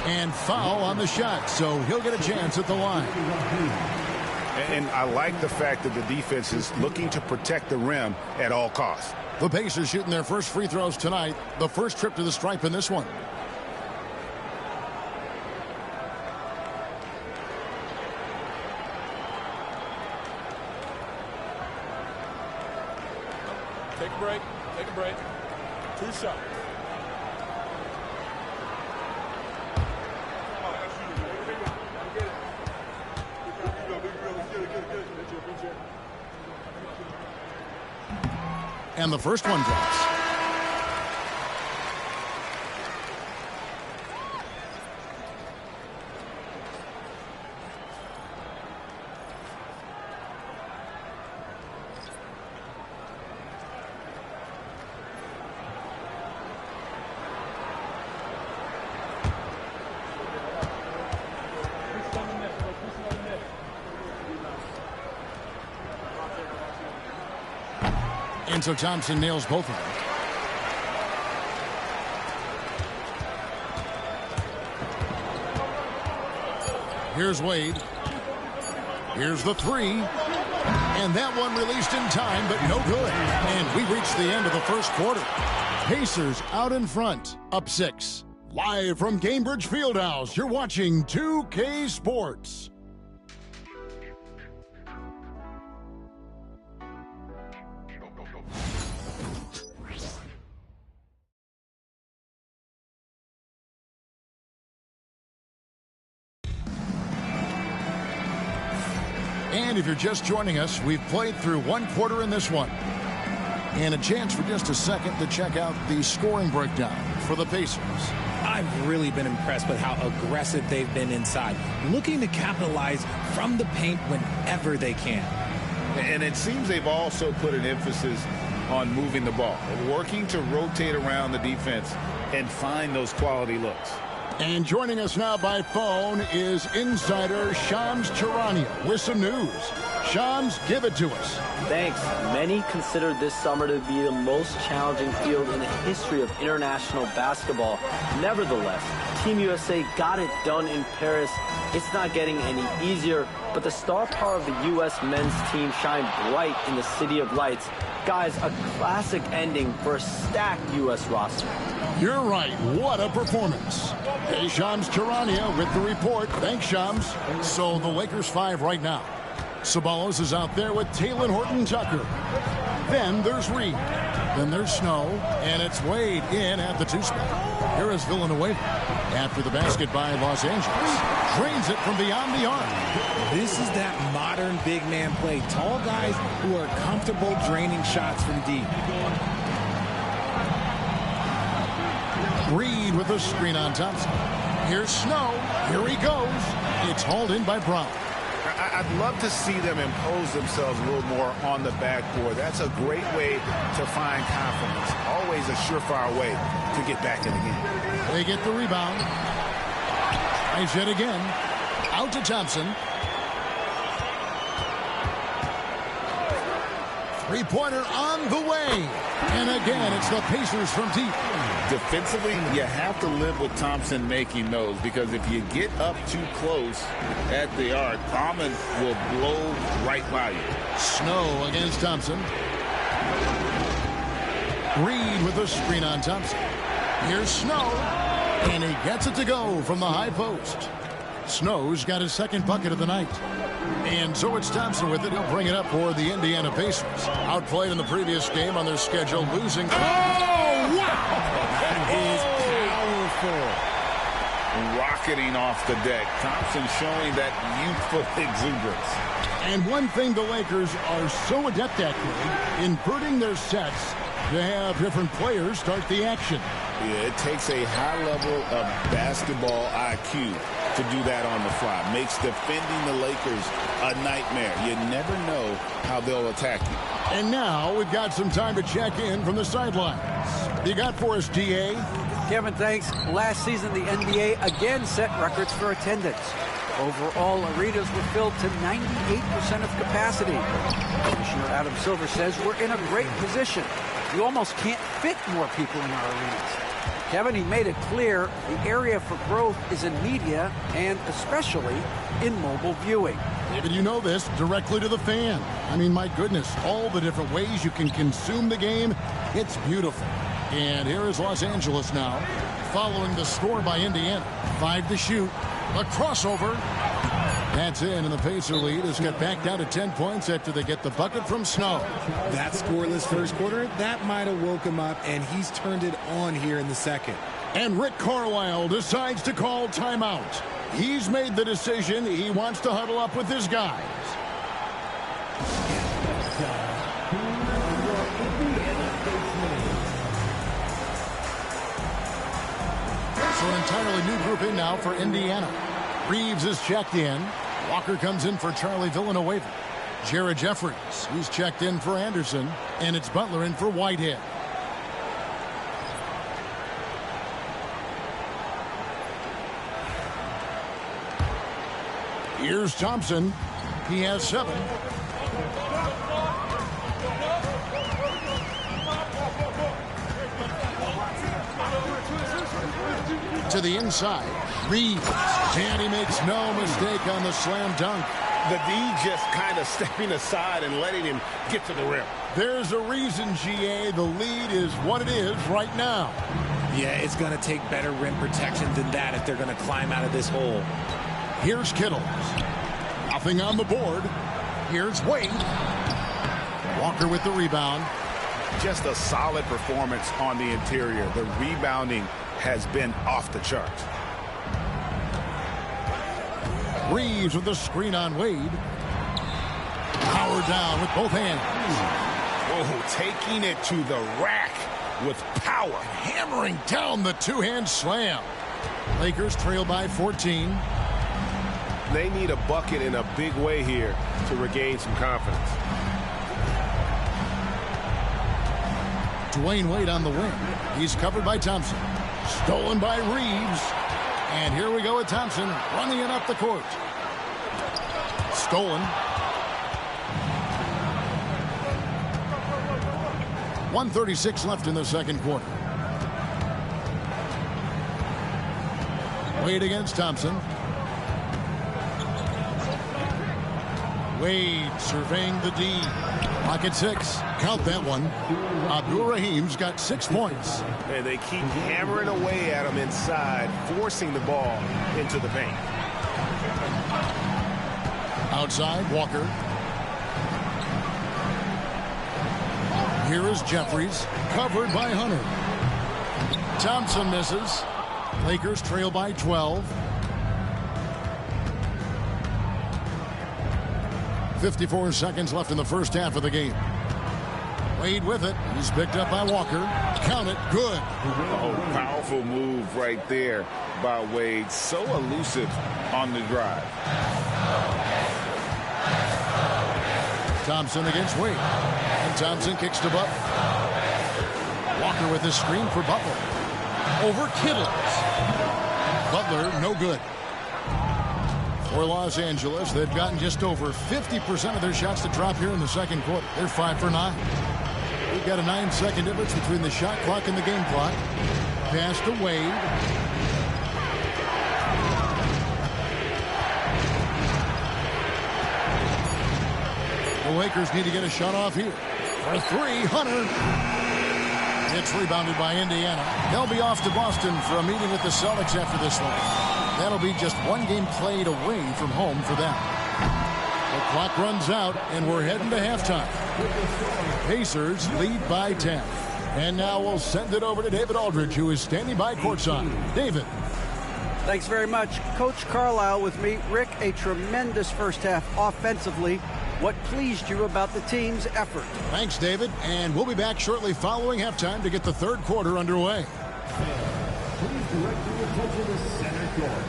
And foul on the shot, so he'll get a chance at the line. And I like the fact that the defense is looking to protect the rim at all costs. The Pacers shooting their first free throws tonight. The first trip to the stripe in this one. Take a break. Take a break. 2 shots. And the first one drops. And so Thompson nails both of them. Here's Wade. Here's the three. And that one released in time, but no good. And we reached the end of the first quarter. Pacers out in front, up 6. Live from Cambridge Fieldhouse, you're watching 2K Sports. And if you're just joining us, we've played through one quarter in this one. And a chance for just a second to check out the scoring breakdown for the Pacers. I've really been impressed with how aggressive they've been inside, looking to capitalize from the paint whenever they can. And it seems they've also put an emphasis on moving the ball, working to rotate around the defense and find those quality looks. And joining us now by phone is insider Shams Charania with some news. Shams, give it to us. Thanks. Many consider this summer to be the most challenging field in the history of international basketball. Nevertheless, Team USA got it done in Paris. It's not getting any easier, but the star power of the U.S. men's team shined bright in the City of Lights. Guys, a classic ending for a stacked U.S. roster. You're right. What a performance. Hey, Shams Charania with the report. Thanks, Shams. So the Lakers 5 right now. Sabalos is out there with Talen Horton-Tucker. Then there's Reed. Then there's Snow. And it's Wade in at the 2 spot. Here is Villanueva. After the basket by Los Angeles. Drains it from beyond the arc. This is that modern big man play. Tall guys who are comfortable draining shots from deep. Reed with a screen on Thompson. Here's Snow. Here he goes. It's hauled in by Brown. I'd love to see them impose themselves a little more on the backboard. That's a great way to find confidence. Always a surefire way to get back in the game. They get the rebound. Tries it again. Out to Thompson. Three-pointer on the way. And again, it's the Pacers from deep. Defensively, you have to live with Thompson making those, because if you get up too close at the arc, Ahmed will blow right by you. Snow against Thompson. Reed with a screen on Thompson. Here's Snow. And he gets it to go from the high post. Snow's got his second bucket of the night. And so it's Thompson with it. He'll bring it up for the Indiana Pacers. Outplayed in the previous game on their schedule, losing. Oh, wow! That is powerful. Rocketing off the deck. Thompson showing that youthful exuberance. And one thing the Lakers are so adept at, Craig, inverting their sets to have different players start the action. Yeah, it takes a high level of basketball IQ to do that on the fly. Makes defending the Lakers a nightmare. You never know how they'll attack you. And now we've got some time to check in from the sidelines. You got for us, DA? Kevin, thanks. Last season, the NBA again set records for attendance. Overall, arenas were filled to 98% of capacity. Commissioner Adam Silver says we're in a great position. You almost can't fit more people in our arenas. Kevin, he made it clear the area for growth is in media and especially in mobile viewing. David, you know this, directly to the fan. I mean, my goodness, all the different ways you can consume the game, it's beautiful. And here is Los Angeles now, following the score by Indiana. 5 to shoot, a crossover. That's in, and the Pacer lead is got back down to 10 points after they get the bucket from Snow. That scoreless first quarter, that might have woke him up, and he's turned it on here in the second. And Rick Carlisle decides to call timeout. He's made the decision. He wants to huddle up with his guys. So an entirely new group in now for Indiana. Reeves is checked in. Walker comes in for Charlie Villanueva. Jared Jeffries, he's checked in for Anderson. And it's Butler in for Whitehead. Here's Thompson. He has 7. To the inside. Reeves. And he makes no mistake on the slam dunk. The D just kind of stepping aside and letting him get to the rim. There's a reason, GA, the lead is what it is right now. Yeah, it's going to take better rim protection than that if they're going to climb out of this hole. Here's Kittle. Nothing on the board. Here's Wade. Walker with the rebound. Just a solid performance on the interior. The rebounding has been off the charts. Reeves with the screen on Wade. Power down with both hands. Whoa, taking it to the rack with power. Hammering down the two-hand slam. Lakers trail by 14. They need a bucket in a big way here to regain some confidence. Dwayne Wade on the wing. He's covered by Thompson. Stolen by Reeves. And here we go with Thompson running it up the court. Stolen. 1:36 left in the second quarter. Wade against Thompson. Wade surveying the D. Pocket 6. Count that one. Abdul-Rahim's got 6 points. And they keep hammering away at him inside, forcing the ball into the paint. Outside, Walker. Here is Jeffries, covered by Hunter. Thompson misses. Lakers trail by 12. 54 seconds left in the first half of the game. Wade with it. He's picked up by Walker. Count it. Good. Oh, powerful move right there by Wade. So elusive on the drive. Thompson against Wade. And Thompson kicks to Butler. Walker with the screen for Butler. Over Kittles. Butler, no good. For Los Angeles, they've gotten just over 50% of their shots to drop here in the second quarter. They're 5 for 9. We've got a 9-second difference between the shot clock and the game clock. Pass to Wade. The Lakers need to get a shot off here. For 3, Hunter. It's rebounded by Indiana. They'll be off to Boston for a meeting with the Celtics after this one. That'll be just 1 game played away from home for them. The clock runs out, and we're heading to halftime. Pacers lead by 10. And now we'll send it over to David Aldridge, who is standing by courtside. David. Thanks very much. Coach Carlisle with me. Rick, a tremendous first half offensively. What pleased you about the team's effort? Thanks, David. And we'll be back shortly following halftime to get the third quarter underway. Please direct your attention to center court.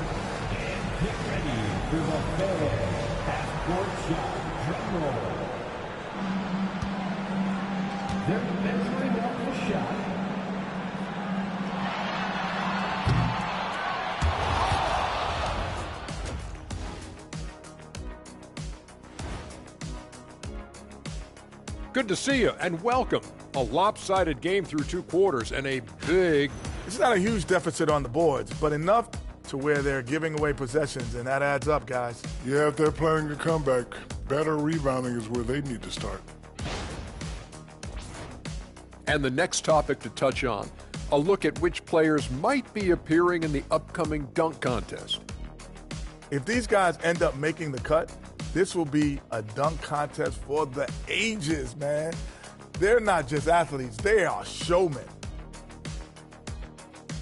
And get ready for the first half-court shot drum roll. They're measuring up the shot. Good to see you and welcome. A lopsided game through 2 quarters and a big... It's not a huge deficit on the boards, but enough to where they're giving away possessions, and that adds up, guys. Yeah, if they're planning a comeback, better rebounding is where they need to start. And the next topic to touch on, a look at which players might be appearing in the upcoming dunk contest. If these guys end up making the cut, this will be a dunk contest for the ages, man. They're not just athletes, they are showmen.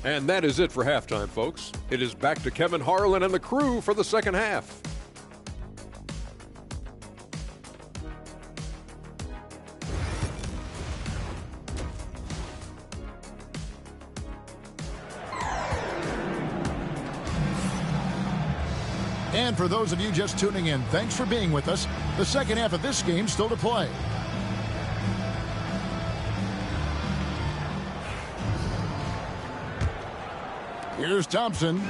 And that is it for halftime, folks. It is back to Kevin Harlan and the crew for the second half. And for those of you just tuning in, thanks for being with us. The second half of this game still to play. Here's Thompson.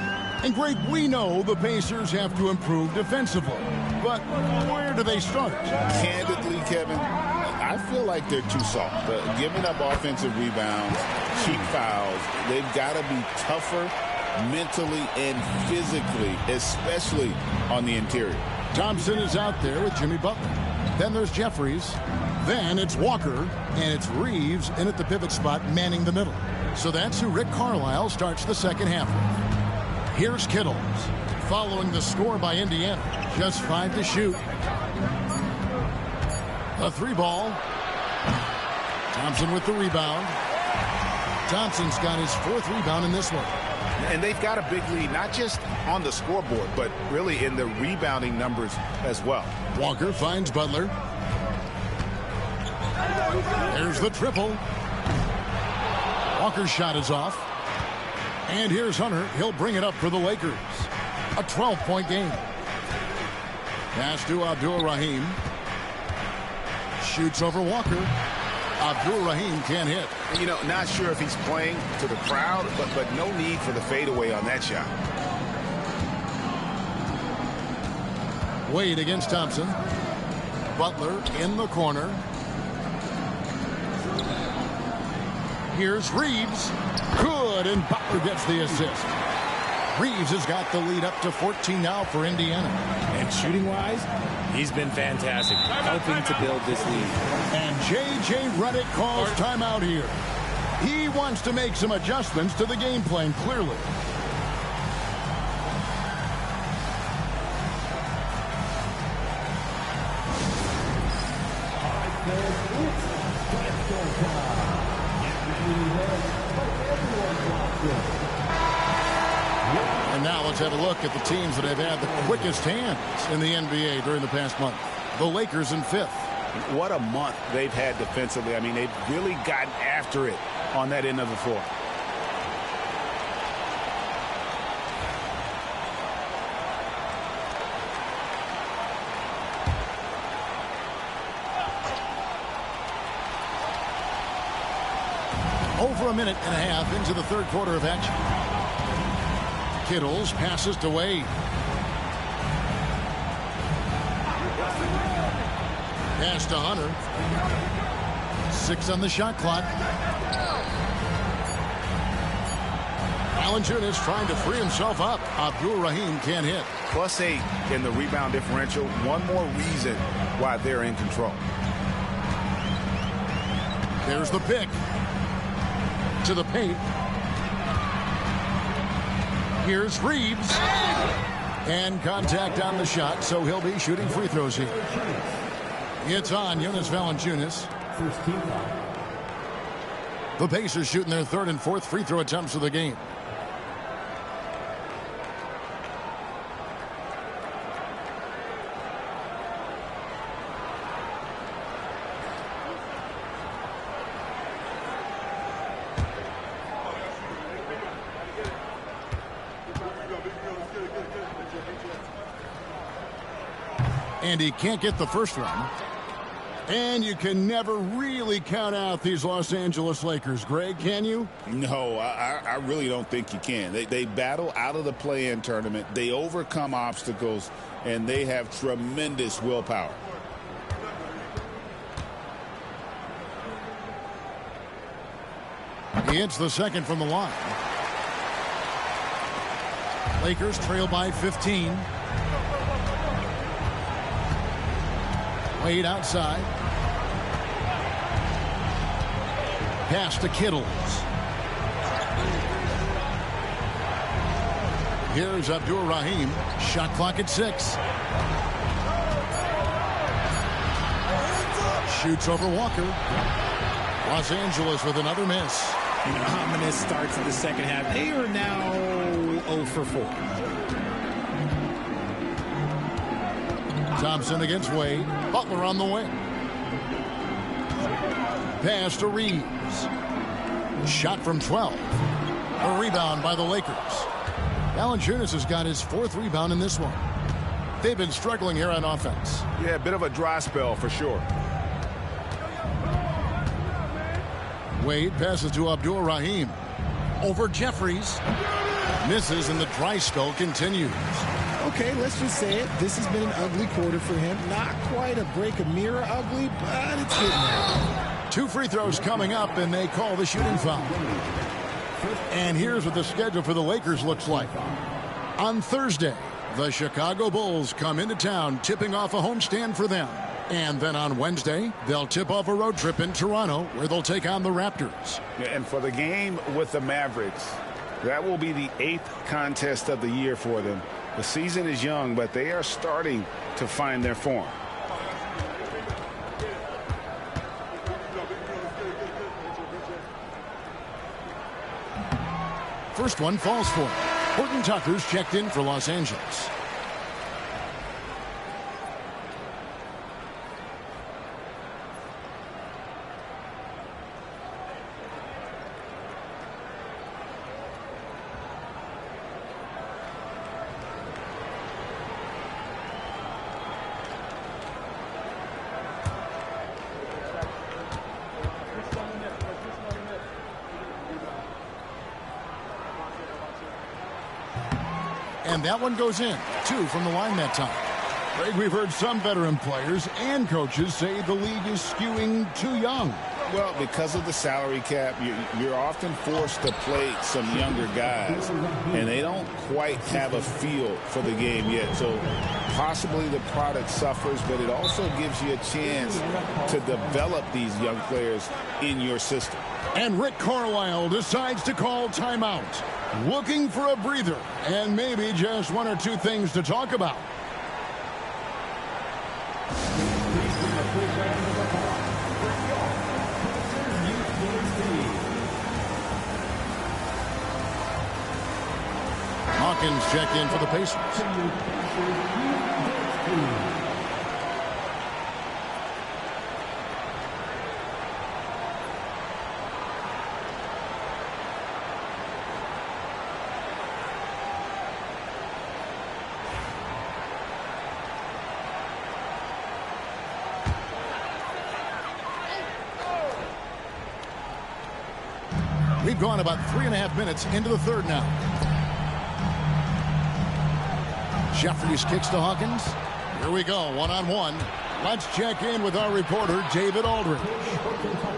And Greg, we know the Pacers have to improve defensively. But where do they start? Candidly, Kevin, I feel like they're too soft. Giving up offensive rebounds, cheap fouls, they've got to be tougher mentally and physically, especially on the interior. Thompson is out there with Jimmy Butler. Then there's Jeffries. Then it's Walker. And it's Reeves in at the pivot spot, manning the middle. So that's who Rick Carlisle starts the second half with. Here's Kittles, following the score by Indiana. Just 5 to shoot. A 3-ball. Thompson with the rebound. Thompson's got his 4th rebound in this one. And they've got a big lead, not just on the scoreboard, but really in the rebounding numbers as well. Walker finds Butler. There's the triple. Walker's shot is off. And here's Hunter. He'll bring it up for the Lakers. A 12-point game. Pass to Abdul-Rahim. Shoots over Walker. Abdul-Rahim can't hit. You know, not sure if he's playing to the crowd, but no need for the fadeaway on that shot. Wade against Thompson. Butler in the corner. Here's Reeves. Good, and Butler gets the assist. Reeves has got the lead up to 14 now for Indiana. And shooting-wise, he's been fantastic, helping to build this lead. And J.J. Redick calls timeout here. He wants to make some adjustments to the game plan, clearly. And now let's have a look at the teams that have had the quickest hands in the NBA during the past month. The Lakers in 5th. What a month they've had defensively. I mean, they've really gotten after it on that end of the floor. Over a minute and a half into the third quarter of action. Kittles passes to Wade. Pass to Hunter. 6 on the shot clock. Valanciunas trying to free himself up. Abdul-Rahim can't hit. +8 in the rebound differential. One more reason why they're in control. There's the pick. To the paint. Here's Reeves. And contact on the shot, so he'll be shooting free throws here. It's on Jonas Valanciunas. The Pacers shooting their 3rd and 4th free throw attempts of the game. And he can't get the first one. And you can never really count out these Los Angeles Lakers, Greg, can you? No, I really don't think you can. They battle out of the play-in tournament. They overcome obstacles, and they have tremendous willpower. He hits the second from the line. Lakers trail by 15. Wade outside. Pass to Kittles. Here's Abdul-Rahim. Shot clock at 6. Shoots over Walker. Los Angeles with another miss. An ominous start to the second half. They are now 0 for 4. Thompson against Wade. Butler on the wing. Pass to Reeves. Shot from 12. A rebound by the Lakers. Valanciunas has got his 4th rebound in this one. They've been struggling here on offense. Yeah, a bit of a dry spell for sure. Wade passes to Abdul-Rahim. Over Jeffries. Misses, and the dry spell continues. Okay, let's just say it. This has been an ugly quarter for him. Not quite a break a mirror ugly, but it's getting there. 2 free throws coming up, and they call the shooting foul. And here's what the schedule for the Lakers looks like. On Thursday, the Chicago Bulls come into town, tipping off a homestand for them. And then on Wednesday, they'll tip off a road trip in Toronto, where they'll take on the Raptors. And for the game with the Mavericks, that will be the 8th contest of the year for them. The season is young, but they are starting to find their form. First one falls for him. Horton Tucker's checked in for Los Angeles. And that one goes in. 2 from the line that time. Greg, we've heard some veteran players and coaches say the league is skewing too young. Well, because of the salary cap, you're often forced to play some younger guys, and they don't quite have a feel for the game yet. So possibly the product suffers, but it also gives you a chance to develop these young players in your system. And Rick Carlisle decides to call timeout, looking for a breather and maybe just 1 or 2 things to talk about. Hawkins checked in for the Pacers. We've gone about 3.5 minutes into the third now. Jeffries kicks to Hawkins. Here we go, one-on-one. Let's check in with our reporter, David Aldridge.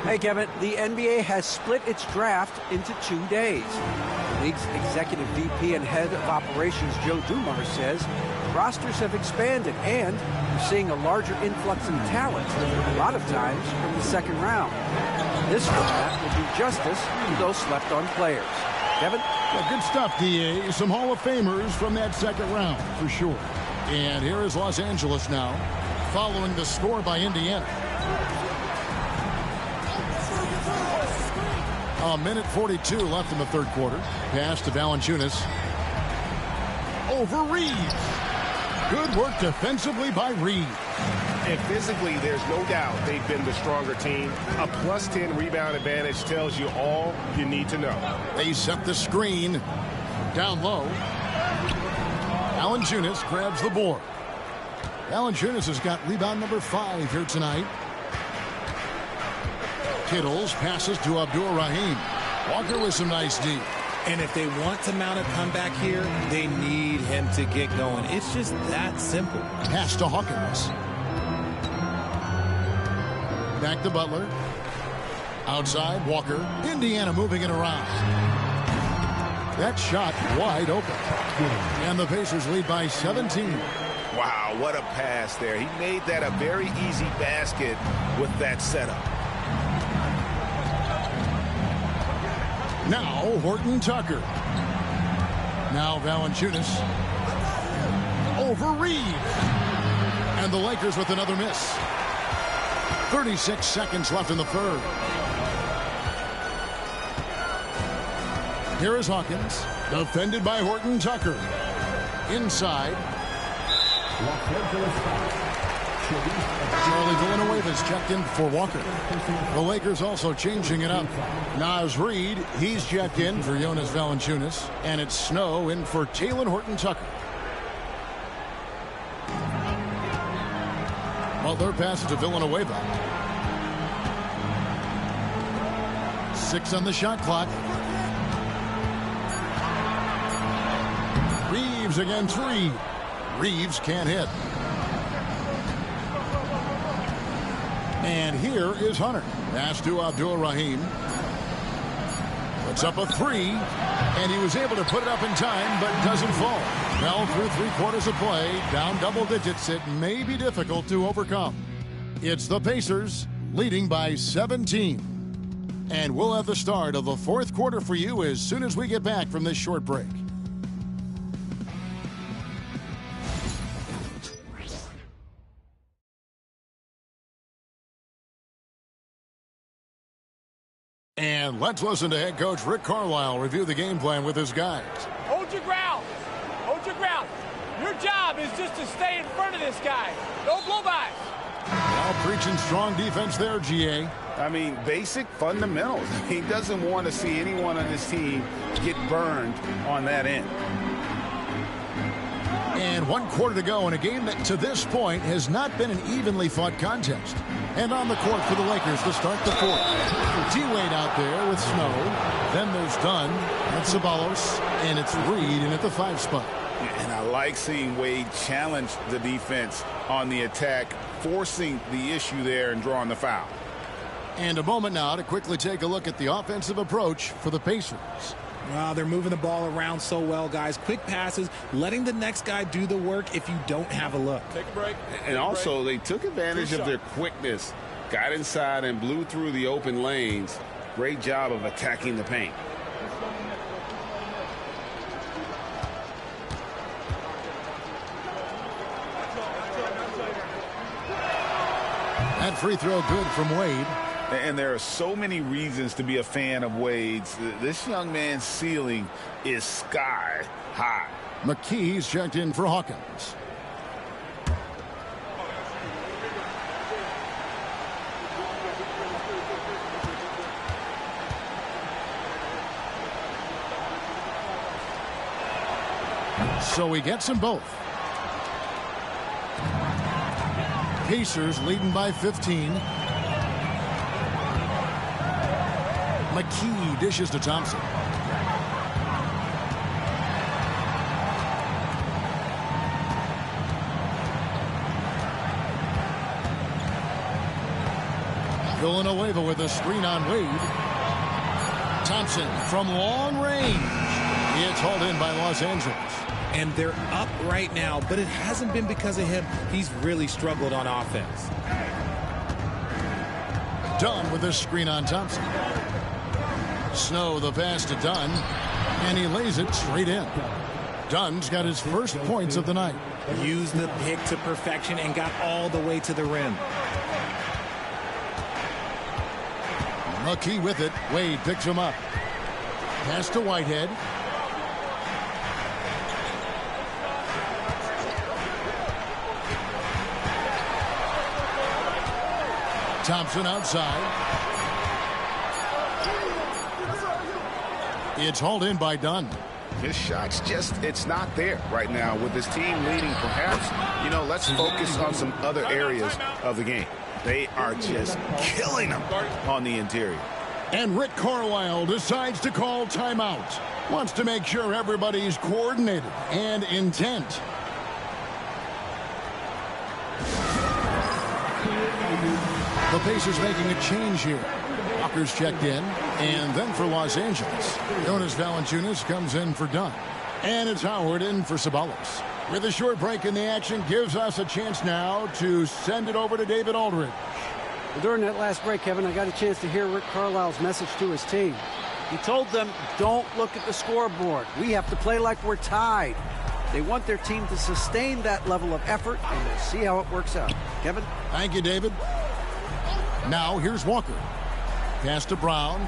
Hey, Kevin, the NBA has split its draft into 2 days. The league's executive VP and head of operations, Joe Dumars, says rosters have expanded and we're seeing a larger influx in talent, a lot of times from the second round. This format will do justice to those slept-on players. Kevin? Well, good stuff, D.A. Some Hall of Famers from that second round, for sure. And here is Los Angeles now, following the score by Indiana. 1:42 left in the third quarter. Pass to Valanciunas. Over Reeves. Good work defensively by Reeves. And physically, there's no doubt they've been the stronger team. A +10 rebound advantage tells you all you need to know. They set the screen down low. Valanciunas grabs the board. Valanciunas has got rebound number 5 here tonight. Kittles passes to Abdul-Rahim. Walker with some nice D. And if they want to mount a comeback here, they need him to get going. It's just that simple. Pass to Hawkins. Back to Butler. Outside, Walker. Indiana moving it around. That shot wide open. And the Pacers lead by 17. Wow, what a pass there. He made that a very easy basket with that setup. Now Horton Tucker. Now Valanciunas. Over Reeves. And the Lakers with another miss. 36 seconds left in the third. Here is Hawkins. Defended by Horton Tucker. Inside. Charlie Villanueva's checked in for Walker. The Lakers also changing it up. Naz Reid, he's checked in for Jonas Valanciunas. And it's Snow in for Talen Horton Tucker. Butler passes to Villanueva. 6 on the shot clock. Reeves against Reed. Reeves can't hit. And here is Hunter. Pass to Abdul-Rahim. Puts up a 3, and he was able to put it up in time, but doesn't fall. Well, through 3 quarters of play, down double digits, it may be difficult to overcome. It's the Pacers leading by 17. And we'll have the start of the 4th quarter for you as soon as we get back from this short break. And let's listen to head coach Rick Carlisle review the game plan with his guys. Hold your ground. Hold your ground. Your job is just to stay in front of this guy. Don't blow by. Now preaching strong defense there, GA. I mean, basic fundamentals. He doesn't want to see anyone on his team get burned on that end. And 1 quarter to go in a game that to this point has not been an evenly fought contest. And on the court for the Lakers to start the 4th. D-Wade out there with Snow. Then there's Dunn and Ceballos. And it's Reed in at the 5 spot. And I like seeing Wade challenge the defense on the attack, forcing the issue there and drawing the foul. And a moment now to quickly take a look at the offensive approach for the Pacers. Wow, they're moving the ball around so well, guys. Quick passes, letting the next guy do the work if you don't have a look. Take a break. And also, they took advantage of their quickness, got inside and blew through the open lanes. Great job of attacking the paint. That free throw good from Wade. And there are so many reasons to be a fan of Wade's. This young man's ceiling is sky high. McKee's checked in for Hawkins. So he gets them both. Pacers leading by 15. McKee dishes to Thompson. Villanueva with a screen on Wade. Thompson from long range. It's hauled in by Los Angeles. And they're up right now, but it hasn't been because of him. He's really struggled on offense. Dunn with a screen on Thompson. Snow the pass to Dunn, and he lays it straight in. Dunn's got his first points of the night. Used the pick to perfection and got all the way to the rim. McKee with it. Wade picks him up. Pass to Whitehead. Thompson outside. It's hauled in by Dunn. His shot's just, it's not there right now with his team leading. Perhaps, you know, let's focus on some other areas of the game. They are just killing them on the interior. And Rick Carlisle decides to call timeout. Wants to make sure everybody's coordinated and intent. The Pacers making a change here. Walker's checked in, and then for Los Angeles, Jonas Valanciunas comes in for Dunn. And it's Howard in for Ceballos. With a short break in the action, gives us a chance now to send it over to David Aldridge. Well, during that last break, Kevin, I got a chance to hear Rick Carlisle's message to his team. He told them, don't look at the scoreboard. We have to play like we're tied. They want their team to sustain that level of effort, and we'll see how it works out. Kevin? Thank you, David. Now, here's Walker. Pass to Brown.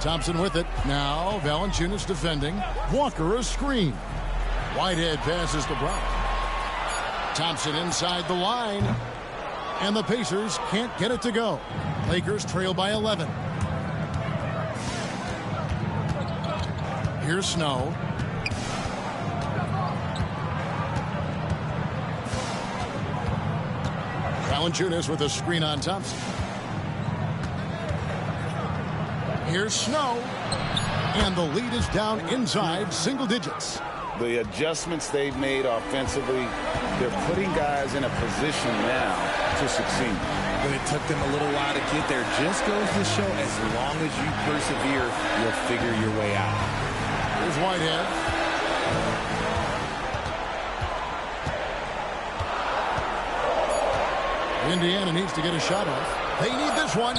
Thompson with it. Now, Valanciunas defending. Walker a screen. Whitehead passes to Brown. Thompson inside the line. And the Pacers can't get it to go. Lakers trail by 11. Here's Snow. Valanciunas with a screen on Thompson. Here's Snow. And the lead is down inside single digits. The adjustments they've made offensively, they're putting guys in a position now to succeed. but it took them a little while to get there. Just goes to show, as long as you persevere, you'll figure your way out. Here's Whitehead. Indiana needs to get a shot off. They need this one.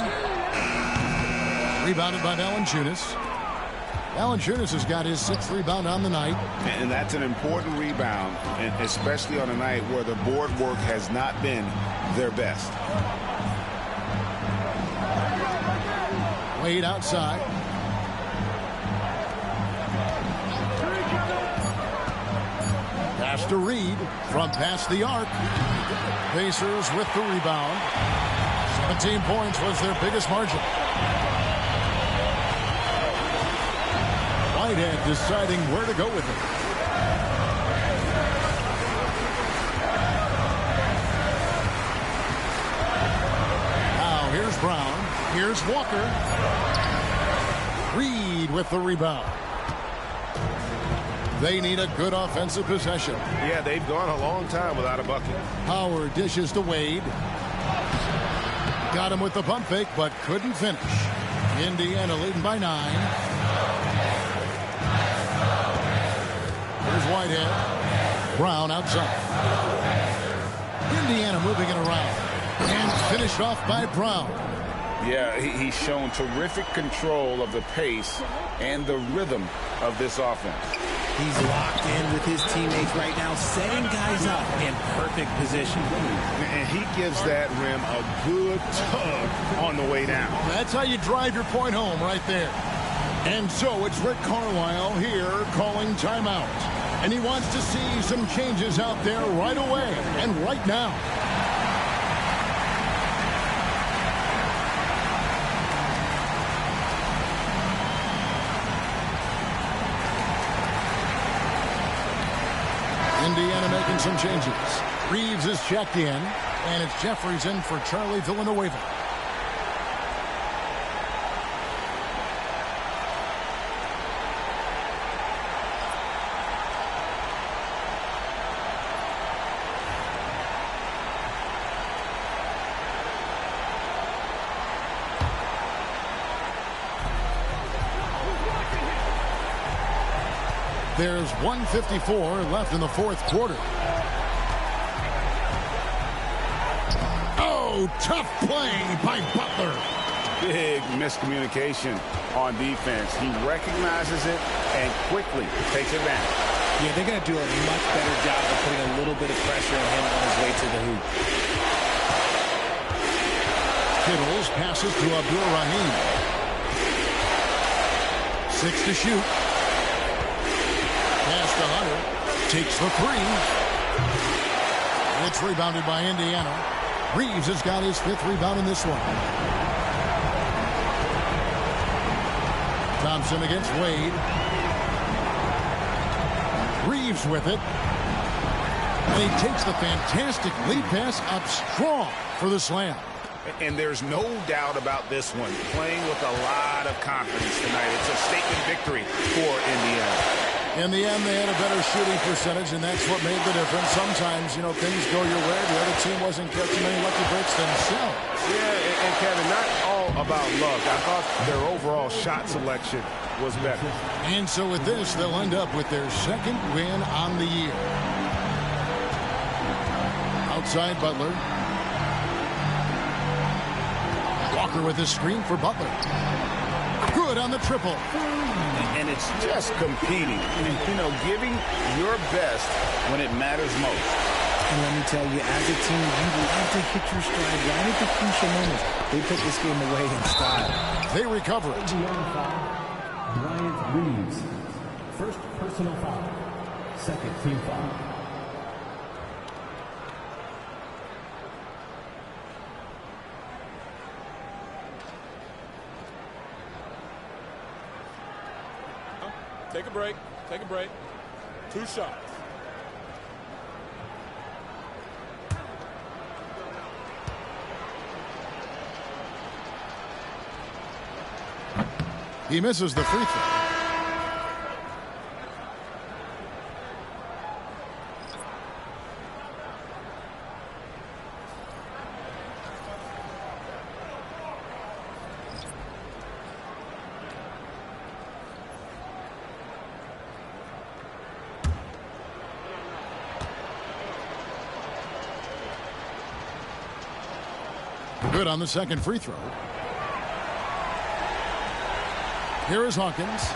Rebounded by Valanciunas. Valanciunas has got his 6th rebound on the night. And that's an important rebound, and especially on a night where the board work has not been their best. Wade outside. Pass to Reed from past the arc. Pacers with the rebound. 17 points was their biggest margin. Whitehead deciding where to go with it. Now here's Brown. Here's Walker. Reed with the rebound. They need a good offensive possession. Yeah, they've gone a long time without a bucket. Howard dishes to Wade. Got him with the pump fake, but couldn't finish. Indiana leading by 9. Here's Whitehead. Brown outside. Indiana moving it around. And finished off by Brown. Yeah, he's shown terrific control of the pace and the rhythm of this offense. He's locked in with his teammates right now, setting guys up in perfect position. And he gives that rim a good tug on the way down. That's how you drive your point home right there. And so it's Rick Carlisle here calling timeout. And he wants to see some changes out there right away and right now. Indiana making some changes. Reeves is checked in, and it's Jeffries in for Charlie Villanueva. There's 1:54 left in the 4th quarter. Oh, tough play by Butler. Big miscommunication on defense. He recognizes it and quickly takes advantage. Yeah, they're going to do a much better job of putting a little bit of pressure on him on his way to the hoop. Kittles passes to Abdul-Rahim. 6 to shoot. Pass to Hunter. Takes the 3. It's rebounded by Indiana. Reeves has got his 5th rebound in this one. Thompson against Wade. Reeves with it. And he takes the fantastic lead pass up strong for the slam. And there's no doubt about this one. Playing with a lot of confidence tonight. It's a statement victory for Indiana. In the end, they had a better shooting percentage, and that's what made the difference. Sometimes, you know, things go your way. The other team wasn't catching any lucky breaks themselves. Yeah, and Kevin, not all about luck. I thought their overall shot selection was better. And so with this, they'll end up with their 2nd win on the year. Outside Butler. Walker with his screen for Butler. Good on the triple. And it's just competing. You know, giving your best when it matters most. And let me tell you, as a team, you love to hit your stride right at the crucial moments. They put this game away in style. They recover it. Bryant Reeves. First personal foul. Second team foul. Take a break. Take a break. 2 shots. He misses the free throw. Good on the second free throw. Here is Hawkins.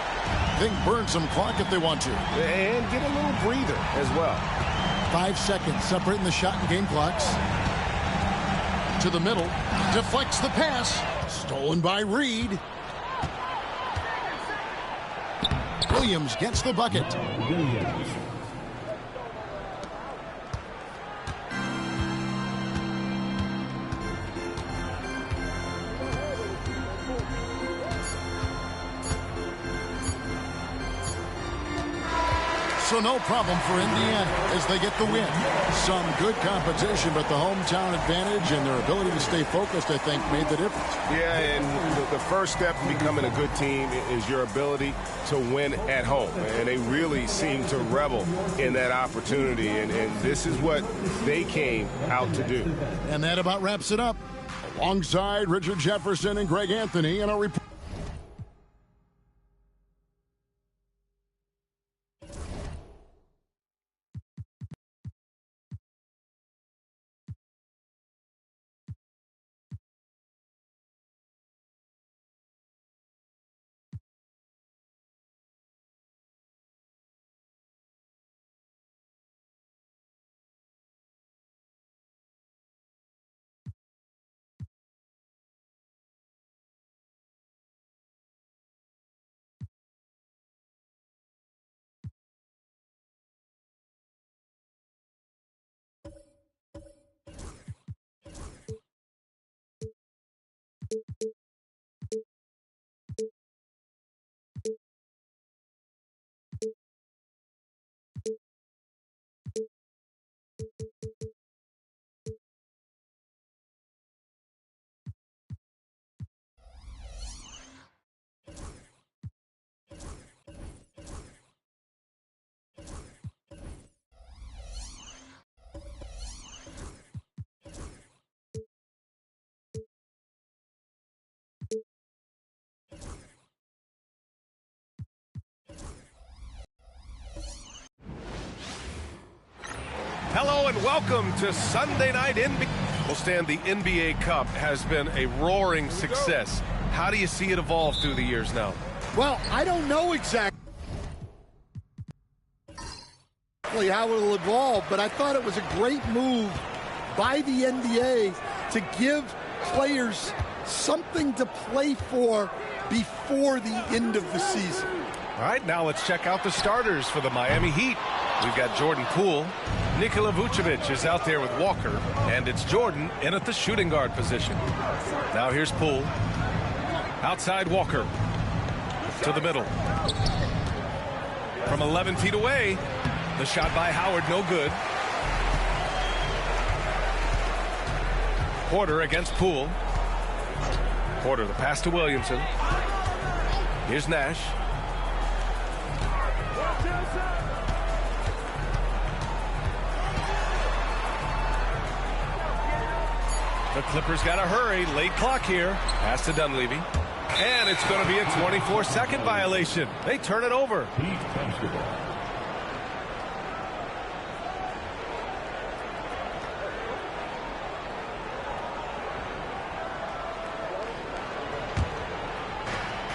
They can burn some clock if they want to. And get a little breather as well. 5 seconds separating the shot and game clocks. To the middle. Deflects the pass. Stolen by Reed. Williams gets the bucket. Williams. So no problem for Indiana as they get the win. Some good competition, but the hometown advantage and their ability to stay focused, I think, made the difference. Yeah, and the first step in becoming a good team is your ability to win at home. And they really seem to revel in that opportunity, and this is what they came out to do. And that about wraps it up. Alongside Richard Jefferson and Greg Anthony in a report. Hello and welcome to Sunday Night NBA. Well, Stan, the NBA Cup has been a roaring success. How do you see it evolve through the years now? Well, I don't know exactly how it will evolve, but I thought it was a great move by the NBA to give players something to play for before the end of the season. All right, now let's check out the starters for the Miami Heat. We've got Jordan Poole. Nikola Vucevic is out there with Walker, and it's Jordan in at the shooting guard position. Now here's Poole. Outside Walker. To the middle. From 11 feet away, the shot by Howard, no good. Porter against Poole. Porter, the pass to Williamson. Here's Nash. The Clippers got to hurry. Late clock here. Pass to Dunleavy. And it's going to be a 24-second violation. They turn it over.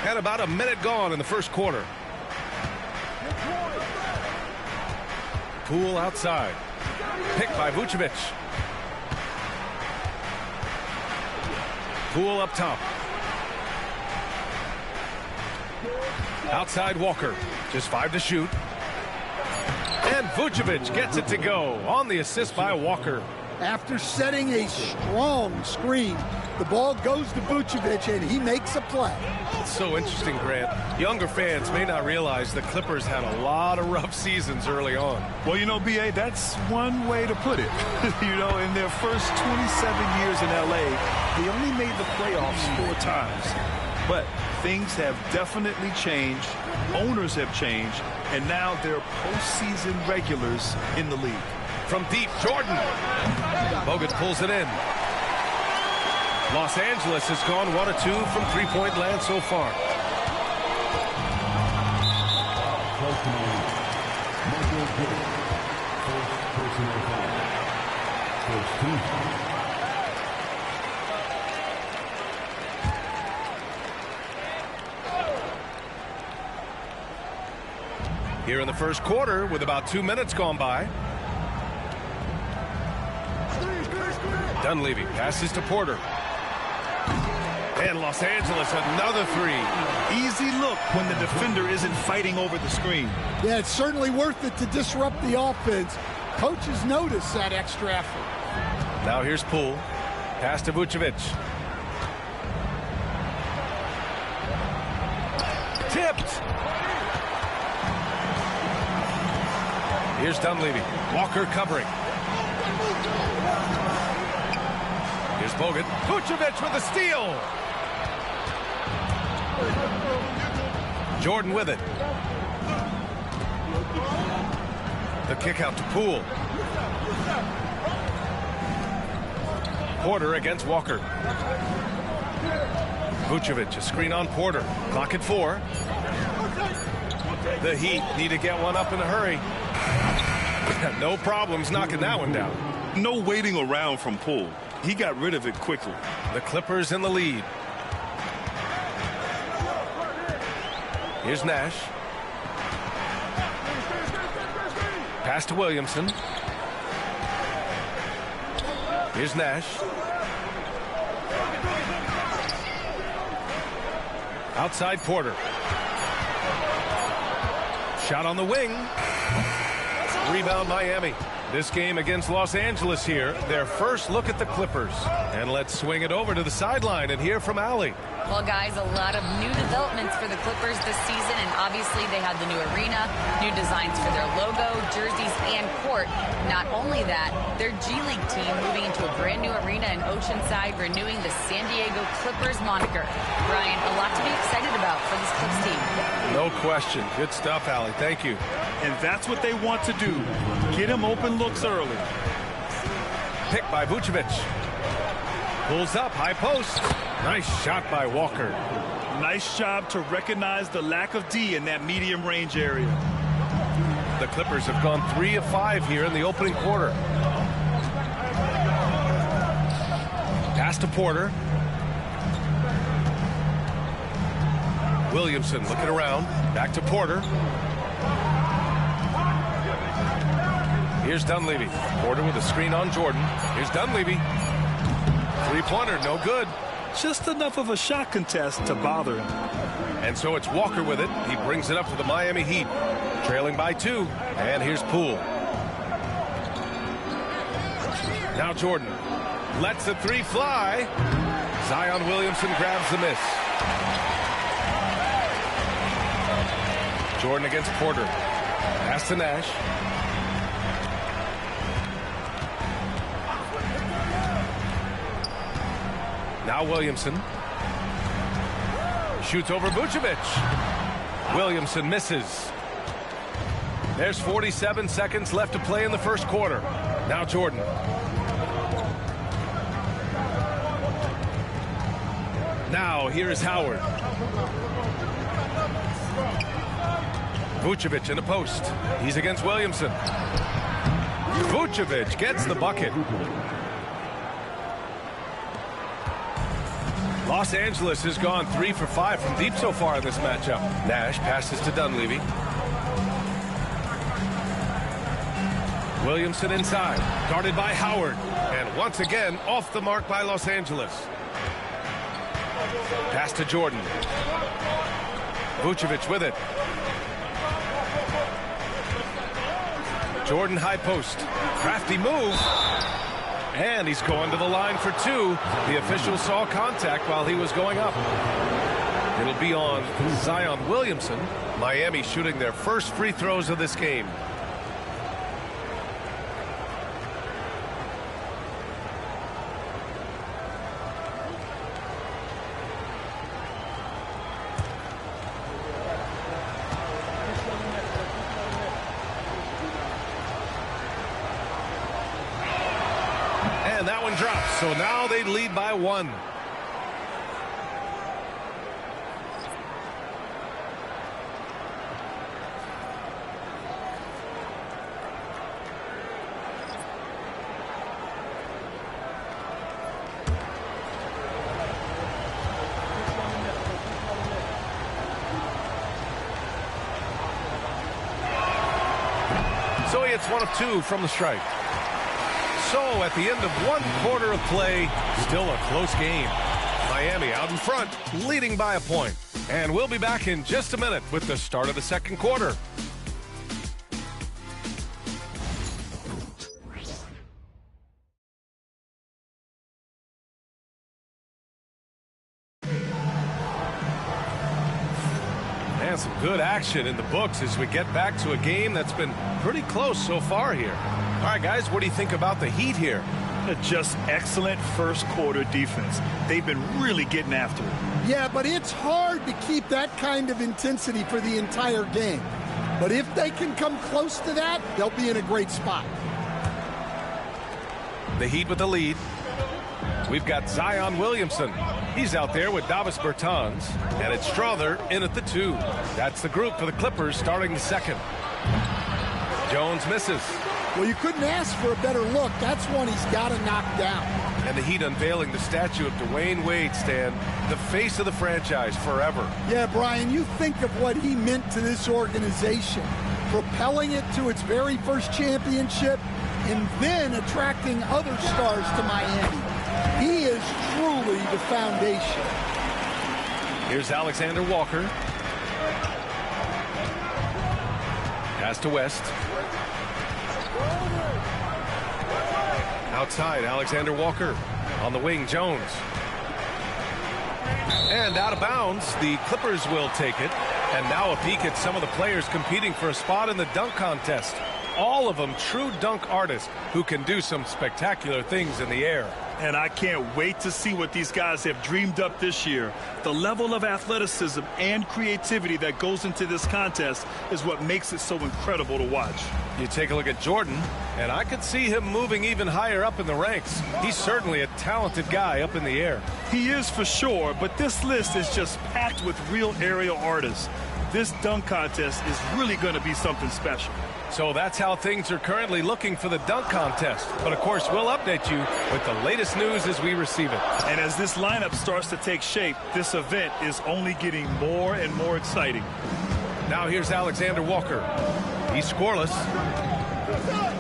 And about a minute gone in the first quarter. Poole outside. Picked by Vucevic. Poole up top. Outside Walker. Just 5 to shoot. And Vucevic gets it to go on the assist by Walker. After setting a strong screen, the ball goes to Vucevic, and he makes a play. It's so interesting, Grant. Younger fans may not realize the Clippers had a lot of rough seasons early on. Well, you know, B.A., that's one way to put it. You know, in their first 27 years in L.A., they only made the playoffs 4 times. But things have definitely changed. Owners have changed. And now they're postseason regulars in the league. From deep, Jordan. Bogut pulls it in. Los Angeles has gone 1 of 2 from three-point land so far. here in the first quarter with about 2 minutes gone by. Dunleavy passes to Porter. And Los Angeles, another three. Easy look when the defender isn't fighting over the screen. Yeah, it's certainly worth it to disrupt the offense. Coaches notice that extra effort. Now here's Poole. Pass to Vucevic. Tipped. Here's Dunleavy. Walker covering. Here's Bogut. Vucevic with a steal. Jordan with it. The kick out to Poole. Porter against Walker. Vucevic, a screen on Porter. Clock at 4. The Heat need to get one up in a hurry. No problems knocking that one down. No waiting around from Poole. He got rid of it quickly. The Clippers in the lead. Here's Nash. Pass to Williamson. Here's Nash. Outside Porter. Shot on the wing. Rebound Miami. This game against Los Angeles here. Their first look at the Clippers. And let's swing it over to the sideline and hear from Allie. Well, guys, a lot of new developments for the Clippers this season, and obviously they had the new arena, new designs for their logo, jerseys, and court. Not only that, their G League team moving into a brand new arena in Oceanside, renewing the San Diego Clippers moniker. Ryan, a lot to be excited about for this Clips team. No question. Good stuff, Allie. Thank you. And that's what they want to do. Get him open looks early. Pick by Vucevic. Pulls up, high post. Nice shot by Walker. Nice job to recognize the lack of D in that medium range area. The Clippers have gone 3 of 5 here in the opening quarter. Pass to Porter. Williamson looking around. Back to Porter. Here's Dunleavy. Porter with a screen on Jordan. Here's Dunleavy. Three-pointer, no good. Just enough of a shot contest to bother him. And so it's Walker with it. He brings it up to the Miami Heat. Trailing by 2. And here's Poole. Now Jordan lets the three fly. Zion Williamson grabs the miss. Jordan against Porter. Pass to Nash. Now Williamson. Shoots over Vucevic. Williamson misses. There's 47 seconds left to play in the first quarter. Now Jordan. Now here is Howard. Vucevic in the post. He's against Williamson. Vucevic gets the bucket. Los Angeles has gone 3 for 5 from deep so far in this matchup. Nash passes to Dunleavy. Williamson inside, guarded by Howard. And once again, off the mark by Los Angeles. Pass to Jordan. Vucevic with it. Jordan high post. Crafty move. And he's going to the line for 2. The official saw contact while he was going up. It'll be on Zion Williamson. Miami shooting their first free throws of this game. And that one drops. So now they lead by 1. So he hits one of two from the strike. So at the end of one quarter of play, still a close game. Miami out in front, leading by a point. And we'll be back in just a minute with the start of the second quarter. And some good action in the books as we get back to a game that's been pretty close so far here. All right, guys, what do you think about the Heat here? Just excellent first quarter defense. They've been really getting after it. Yeah, but it's hard to keep that kind of intensity for the entire game. But if they can come close to that, they'll be in a great spot. The Heat with the lead. We've got Zion Williamson. He's out there with Davis Bertans. And it's Strother in at the 2. That's the group for the Clippers starting the second. Jones misses. Well, you couldn't ask for a better look. That's one he's got to knock down. And the Heat unveiling the statue of Dwayne Wade, Stan, the face of the franchise forever. Yeah, Brian, you think of what he meant to this organization, propelling it to its very first championship and then attracting other stars to Miami. He is truly the foundation. Here's Alexander Walker. Pass to West. Outside, Alexander Walker. On the wing, Jones. And out of bounds, the Clippers will take it. And now a peek at some of the players competing for a spot in the dunk contest. All of them true dunk artists who can do some spectacular things in the air. And I can't wait to see what these guys have dreamed up this year. The level of athleticism and creativity that goes into this contest is what makes it so incredible to watch. You take a look at Jordan, and I could see him moving even higher up in the ranks. He's certainly a talented guy up in the air. He is for sure, but this list is just packed with real aerial artists. This dunk contest is really going to be something special. So that's how things are currently looking for the dunk contest. But, of course, we'll update you with the latest news as we receive it. And as this lineup starts to take shape, this event is only getting more and more exciting. Now here's Alexander Walker. He's scoreless.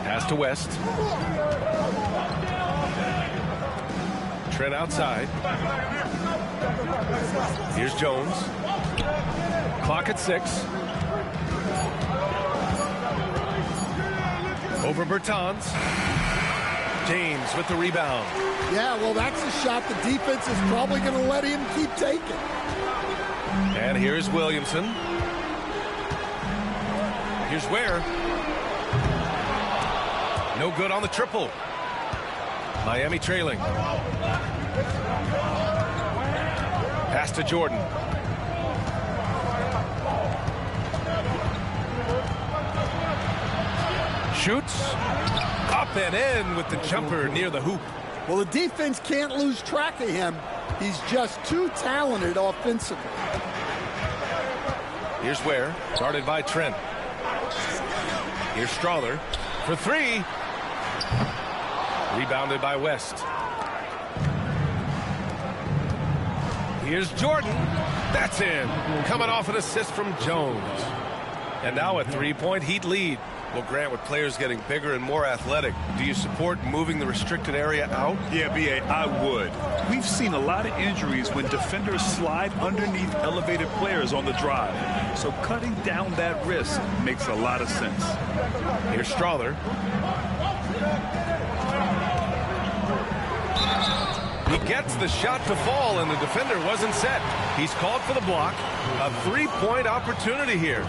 Pass to West. Trent outside. Here's Jones. Clock at 6. Over Bertans. James with the rebound. Yeah, well, that's a shot the defense is probably going to let him keep taking. And here's Williamson. Here's Ware. No good on the triple. Miami trailing. Pass to Jordan. Shoots. Up and in with the jumper near the hoop. Well, the defense can't lose track of him. He's just too talented offensively. Here's Ware, guarded by Trent. Here's Strother for 3. Rebounded by West. Here's Jordan. That's in. Coming off an assist from Jones. And now a 3-point Heat lead. Well, Grant, with players getting bigger and more athletic, do you support moving the restricted area out? Yeah, B.A., I would. We've seen a lot of injuries when defenders slide underneath elevated players on the drive. So cutting down that risk makes a lot of sense. Here's Strother. He gets the shot to fall, and the defender wasn't set. He's called for the block. A 3-point opportunity here.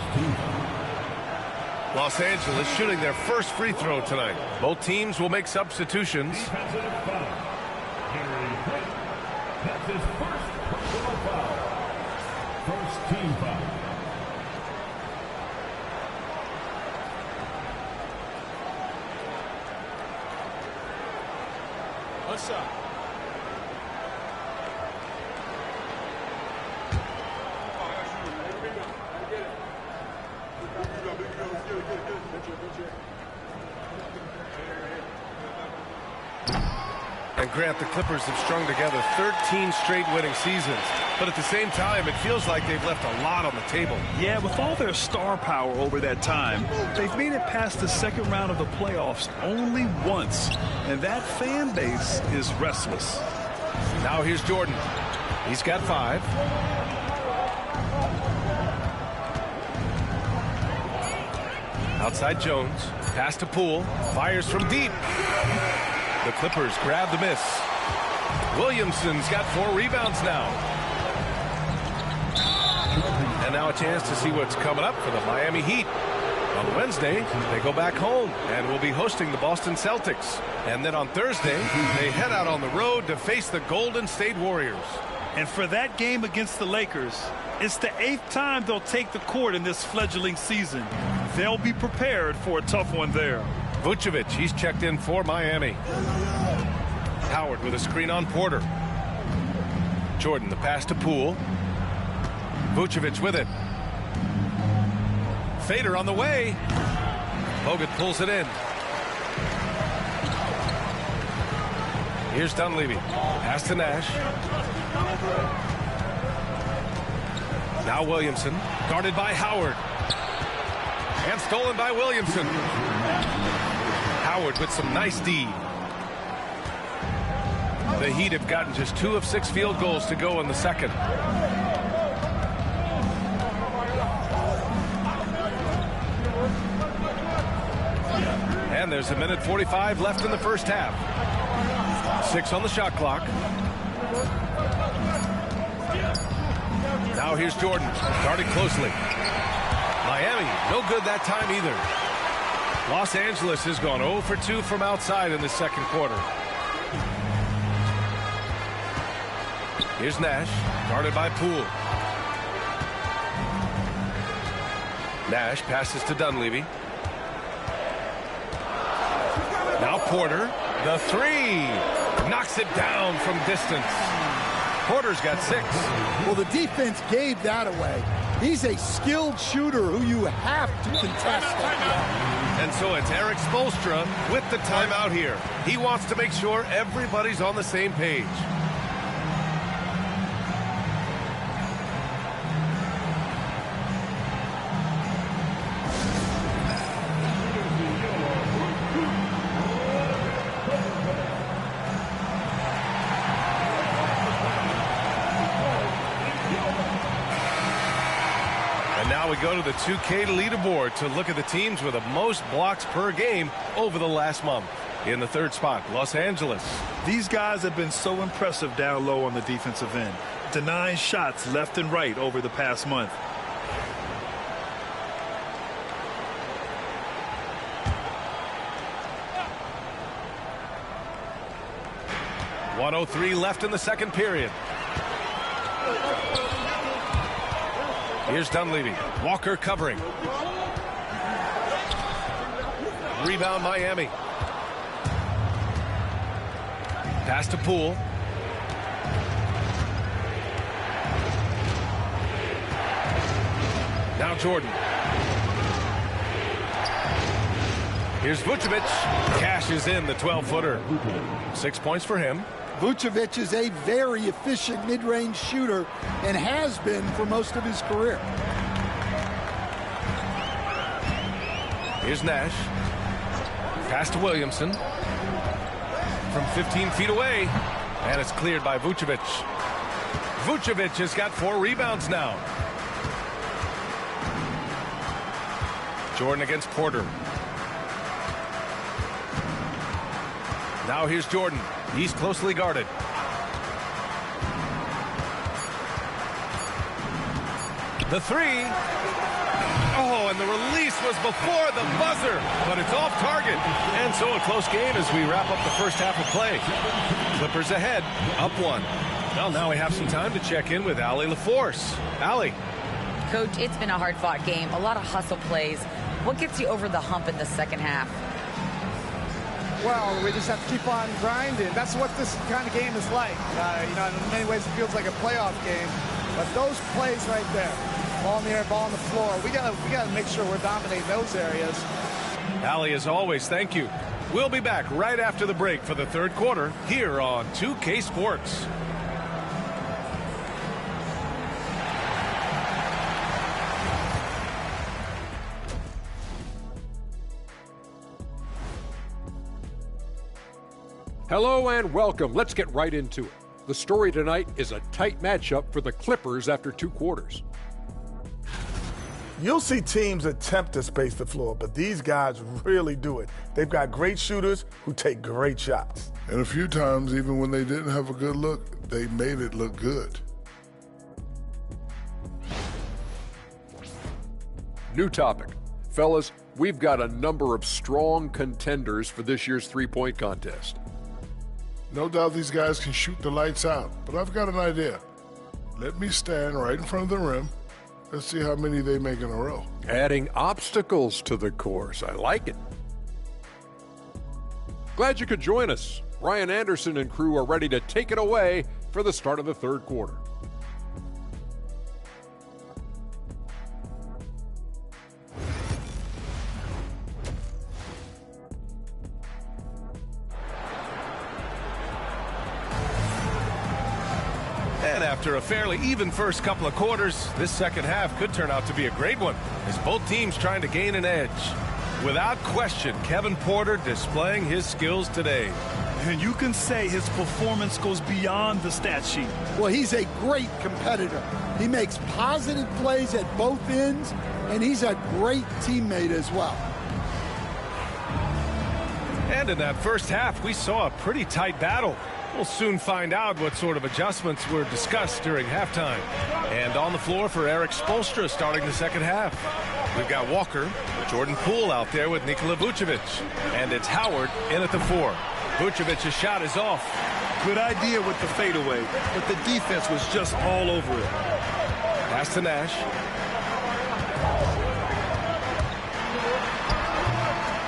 Los Angeles shooting their first free throw tonight. Both teams will make substitutions. That's his first personal foul. First team foul. A shot. And And Grant, the Clippers have strung together 13 straight winning seasons. But at the same time, it feels like they've left a lot on the table. Yeah, with all their star power over that time, they've made it past the second round of the playoffs only once. And that fan base is restless. Now here's Jordan. He's got 5. Outside Jones. Pass to Poole. Fires from deep. The Clippers grab the miss. Williamson's got 4 rebounds now. And now a chance to see what's coming up for the Miami Heat. On Wednesday, they go back home and will be hosting the Boston Celtics. And then on Thursday, they head out on the road to face the Golden State Warriors. And for that game against the Lakers, it's the 8th time they'll take the court in this fledgling season. They'll be prepared for a tough one there. Vucevic, he's checked in for Miami. Howard with a screen on Porter. Jordan, the pass to Poole. Vucevic with it. Fader on the way. Bogut pulls it in. Here's Dunleavy. Pass to Nash. Now Williamson. Guarded by Howard. And stolen by Williamson. Howard with some nice D. The Heat have gotten just 2 of 6 field goals to go in the second. And there's 1:45 left in the first half. 6 on the shot clock. Now here's Jordan, starting closely. Miami, no good that time either. Los Angeles has gone 0 for 2 from outside in the second quarter. Here's Nash, guarded by Poole. Nash passes to Dunleavy. Now Porter, the 3. Knocks it down from distance. Porter's got 6. Well, the defense gave that away. He's a skilled shooter who you have to contest. And so it's Eric Spoelstra with the timeout here. He wants to make sure everybody's on the same page. Now we go to the 2K leaderboard to look at the teams with the most blocks per game over the last month. In the 3rd spot, Los Angeles. These guys have been so impressive down low on the defensive end, denying shots left and right over the past month. .103 left in the second period. Here's Dunleavy. Walker covering. Rebound Miami. Pass to Poole. Now Jordan. Here's Vucevic. Cashes in the 12-footer. 6 points for him. Vucevic is a very efficient mid-range shooter and has been for most of his career. Here's Nash. Pass to Williamson. From 15 feet away. And it's cleared by Vucevic. Vucevic has got 4 rebounds now. Jordan against Porter. Now here's Jordan. He's closely guarded. The 3. Oh, and the release was before the buzzer, but it's off target. And so a close game as we wrap up the first half of play. Clippers ahead, up 1. Well, now we have some time to check in with Allie LaForce. Allie. Coach, it's been a hard-fought game, a lot of hustle plays. What gets you over the hump in the second half? Well, we just have to keep on grinding. That's what this kind of game is like. You know, in many ways it feels like a playoff game. But those plays right there, ball in the air, ball on the floor, we gotta make sure we're dominating those areas. Allie, as always, thank you. We'll be back right after the break for the third quarter here on 2K Sports. Hello and welcome. Let's get right into it. The story tonight is a tight matchup for the Clippers after 2 quarters. You'll see teams attempt to space the floor, but these guys really do it. They've got great shooters who take great shots. And a few times, even when they didn't have a good look, they made it look good. New topic. Fellas, we've got a number of strong contenders for this year's three-point contest. No doubt these guys can shoot the lights out, but I've got an idea. Let me stand right in front of the rim. Let's see how many they make in a row. Adding obstacles to the course. I like it. Glad you could join us. Ryan Anderson and crew are ready to take it away for the start of the third quarter. And after a fairly even first couple of quarters, this second half could turn out to be a great one as both teams trying to gain an edge. Without question, Kevin Porter displaying his skills today. And you can say his performance goes beyond the stat sheet. Well, he's a great competitor. He makes positive plays at both ends, and he's a great teammate as well. And in that first half, we saw a pretty tight battle. We'll soon find out what sort of adjustments were discussed during halftime. And on the floor for Eric Spoelstra starting the second half. We've got Walker, Jordan Poole out there with Nikola Vucevic. And it's Howard in at the 4. Vucevic's shot is off. Good idea with the fadeaway, but the defense was just all over it. Pass to Nash.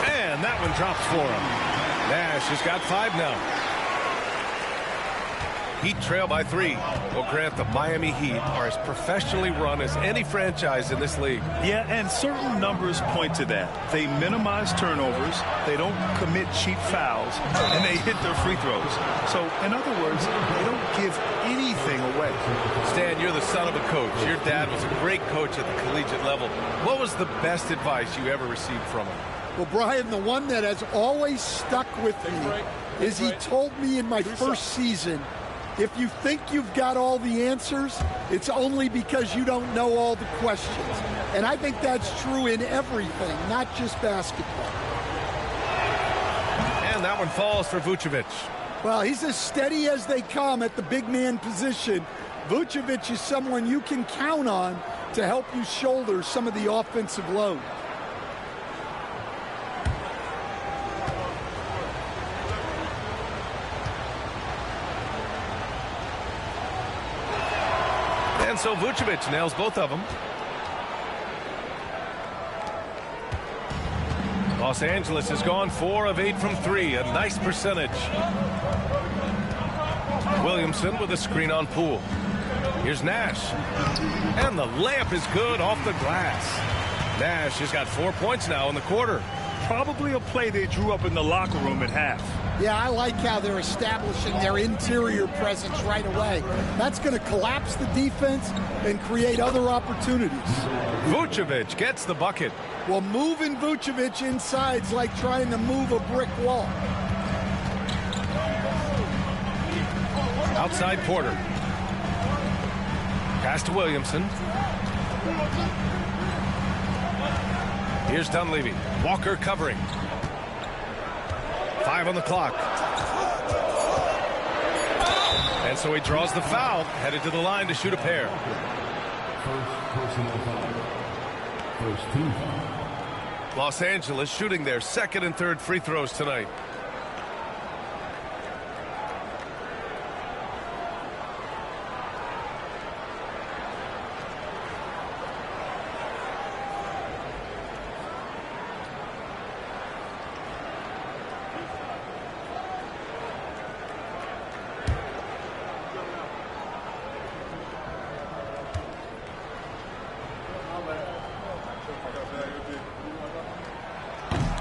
And that one drops for him. Nash has got 5 now. Heat trail by 3. Well, Grant, the Miami Heat are as professionally run as any franchise in this league. Yeah, and certain numbers point to that. They minimize turnovers, they don't commit cheap fouls, and they hit their free throws. So, in other words, they don't give anything away. Stan, you're the son of a coach. Your dad was a great coach at the collegiate level. What was the best advice you ever received from him? Well, Brian, the one that has always stuck with me is he told me in my first season, if you think you've got all the answers, it's only because you don't know all the questions. And I think that's true in everything, not just basketball. And that one falls for Vucevic. Well, he's as steady as they come at the big man position. Vucevic is someone you can count on to help you shoulder some of the offensive load. And so Vucevic nails both of them. Los Angeles has gone 4 of 8 from 3, a nice percentage. Williamson with a screen on Poole. Here's Nash. And the layup is good off the glass. Nash has got 4 points now in the quarter. Probably a play they drew up in the locker room at half. Yeah, I like how they're establishing their interior presence right away. That's going to collapse the defense and create other opportunities. Vucevic gets the bucket. Well, moving Vucevic inside's like trying to move a brick wall. Outside Porter. Pass to Williamson. Here's Dunleavy. Walker covering. 5 on the clock. And so he draws the foul, headed to the line to shoot a pair. First team foul. Los Angeles shooting their second and third free throws tonight.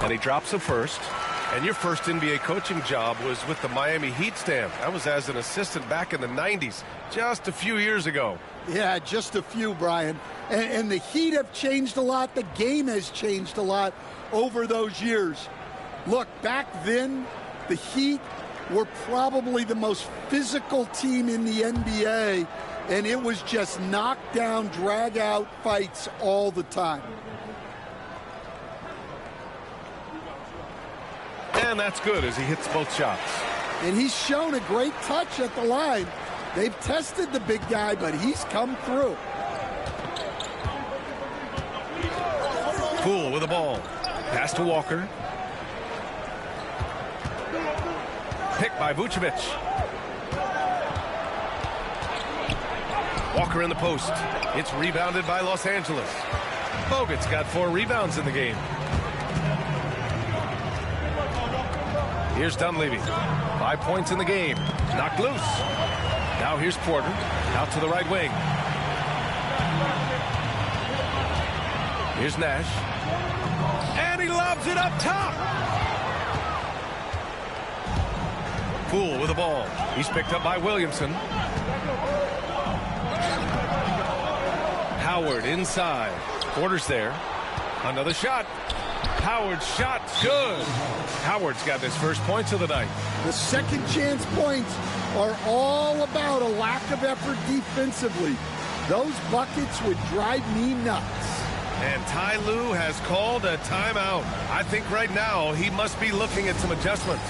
And he drops the first. And your first NBA coaching job was with the Miami Heat, Stan. That was as an assistant back in the 90s, just a few years ago. Yeah, just a few, Brian. And the Heat have changed a lot. The game has changed a lot over those years. Look, back then, the Heat were probably the most physical team in the NBA, and it was just knockdown, drag-out fights all the time. And that's good as he hits both shots. And he's shown a great touch at the line. They've tested the big guy, but he's come through. Poole with the ball. Pass to Walker. Pick by Vucevic. Walker in the post. It's rebounded by Los Angeles. Bogut's got 4 rebounds in the game. Here's Dunleavy. 5 points in the game. Knocked loose. Now here's Porter. Out to the right wing. Here's Nash. And he lobs it up top. Poole with the ball. He's picked up by Williamson. Howard inside. Porter's there. Another shot. Howard's shot, good. Howard's got his first points of the night. The second chance points are all about a lack of effort defensively. Those buckets would drive me nuts. And Ty Lue has called a timeout. I think right now he must be looking at some adjustments.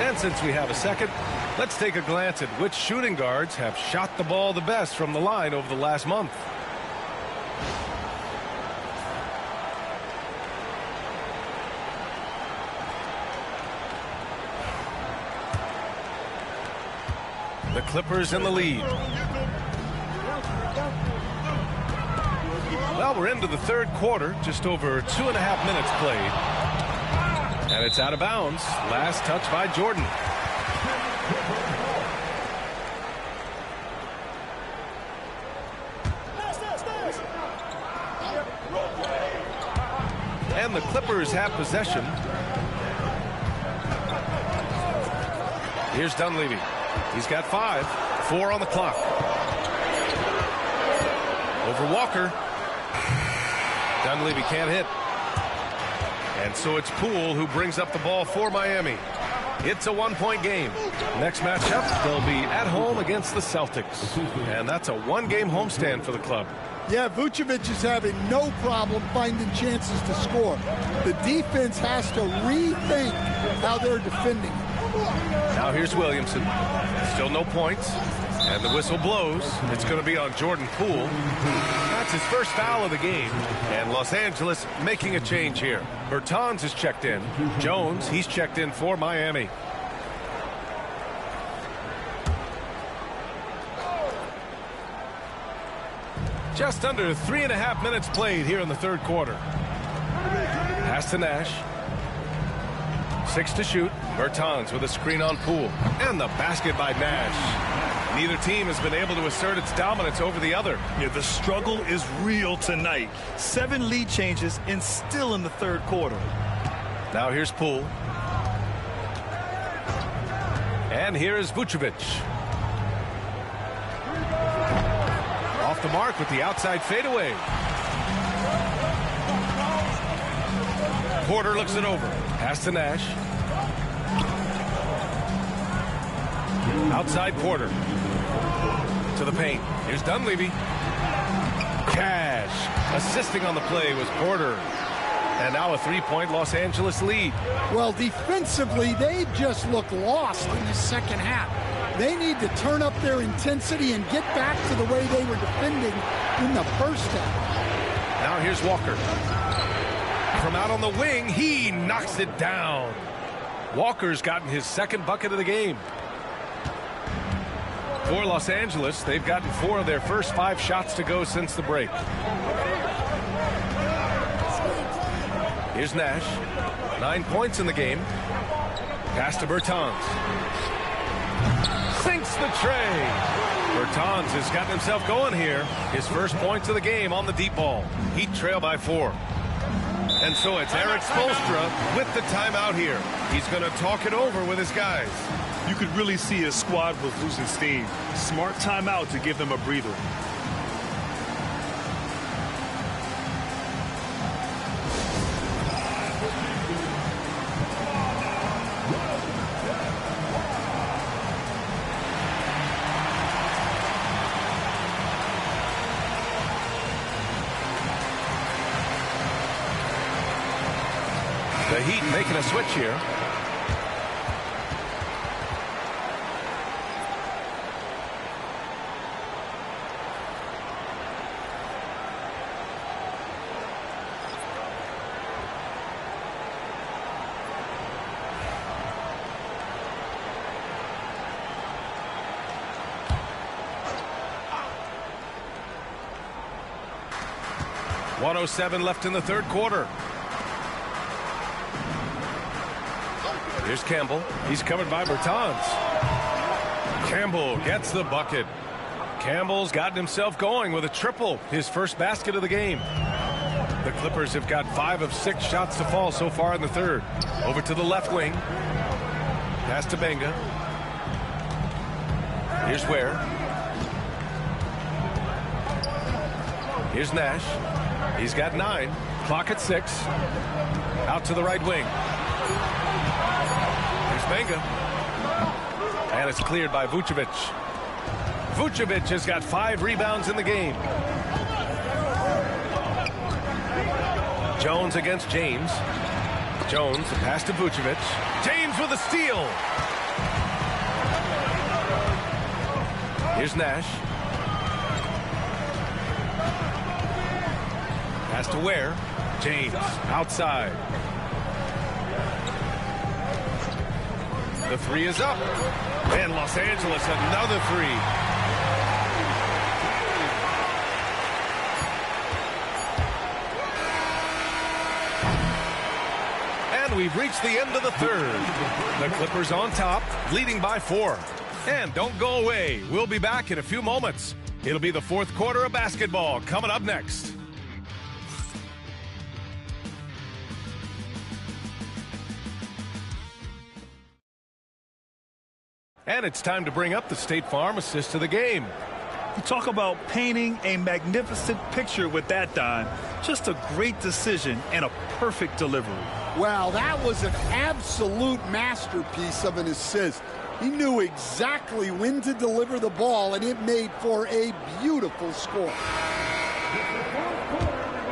And since we have a second, let's take a glance at which shooting guards have shot the ball the best from the line over the last month. The Clippers in the lead. Well, we're into the third quarter, just over 2.5 minutes played. And it's out of bounds. Last touch by Jordan. And the Clippers have possession. Here's Dunleavy. He's got 5. 4 on the clock. Over Walker. Dunleavy can't hit. And so it's Poole who brings up the ball for Miami. It's a 1-point game. Next matchup, they'll be at home against the Celtics. And that's a 1-game homestand for the club. Yeah, Vucevic is having no problem finding chances to score. The defense has to rethink how they're defending. Now here's Williamson. Still no points. And the whistle blows. It's going to be on Jordan Poole. That's his first foul of the game. And Los Angeles making a change here. Bertans is checked in. Jones, he's checked in for Miami. Just under 3.5 minutes played here in the third quarter. Pass to Nash. 6 to shoot. Bertans with a screen on Poole. And the basket by Nash. Neither team has been able to assert its dominance over the other. Yeah, the struggle is real tonight. 7 lead changes and still in the third quarter. Now here's Poole. And here is Vucevic. Off the mark with the outside fadeaway. Porter looks it over. Pass to Nash. Outside Porter. To the paint. Here's Dunleavy. Cash. Assisting on the play was Porter. And now a 3-point Los Angeles lead. Well, defensively, they just look lost in the second half. They need to turn up their intensity and get back to the way they were defending in the first half. Now here's Walker. From out on the wing, he knocks it down. Walker's gotten his second bucket of the game. For Los Angeles, they've gotten 4 of their first 5 shots to go since the break. Here's Nash. 9 points in the game. Pass to Bertans. Sinks the tray. Bertans has gotten himself going here. His first points of the game on the deep ball. Heat trail by 4. And so it's Eric Spoelstra with the timeout here. He's going to talk it over with his guys. You could really see his squad was losing steam. Smart timeout to give them a breather. The Heat making a switch here. .107 left in the third quarter. Here's Campbell. He's covered by Bertans. Campbell gets the bucket. Campbell's gotten himself going with a triple, his first basket of the game. The Clippers have got 5 of 6 shots to fall so far in the third. Over to the left wing. Pass to Benga. Here's Ware. Here's Nash. He's got 9. Clock at 6. Out to the right wing. Here's Benga. And it's cleared by Vucevic. Vucevic has got 5 rebounds in the game. Jones against James. Jones, the pass to Vucevic. James with a steal. Here's Nash. Pass to Ware. James outside. The 3 is up. And Los Angeles another 3. And we've reached the end of the third. The Clippers on top, leading by 4. And don't go away. We'll be back in a few moments. It'll be the fourth quarter of basketball coming up next. And it's time to bring up the State Farm assist of the game. You talk about painting a magnificent picture with that, Don. Just a great decision and a perfect delivery. Wow, that was an absolute masterpiece of an assist. He knew exactly when to deliver the ball, and it made for a beautiful score.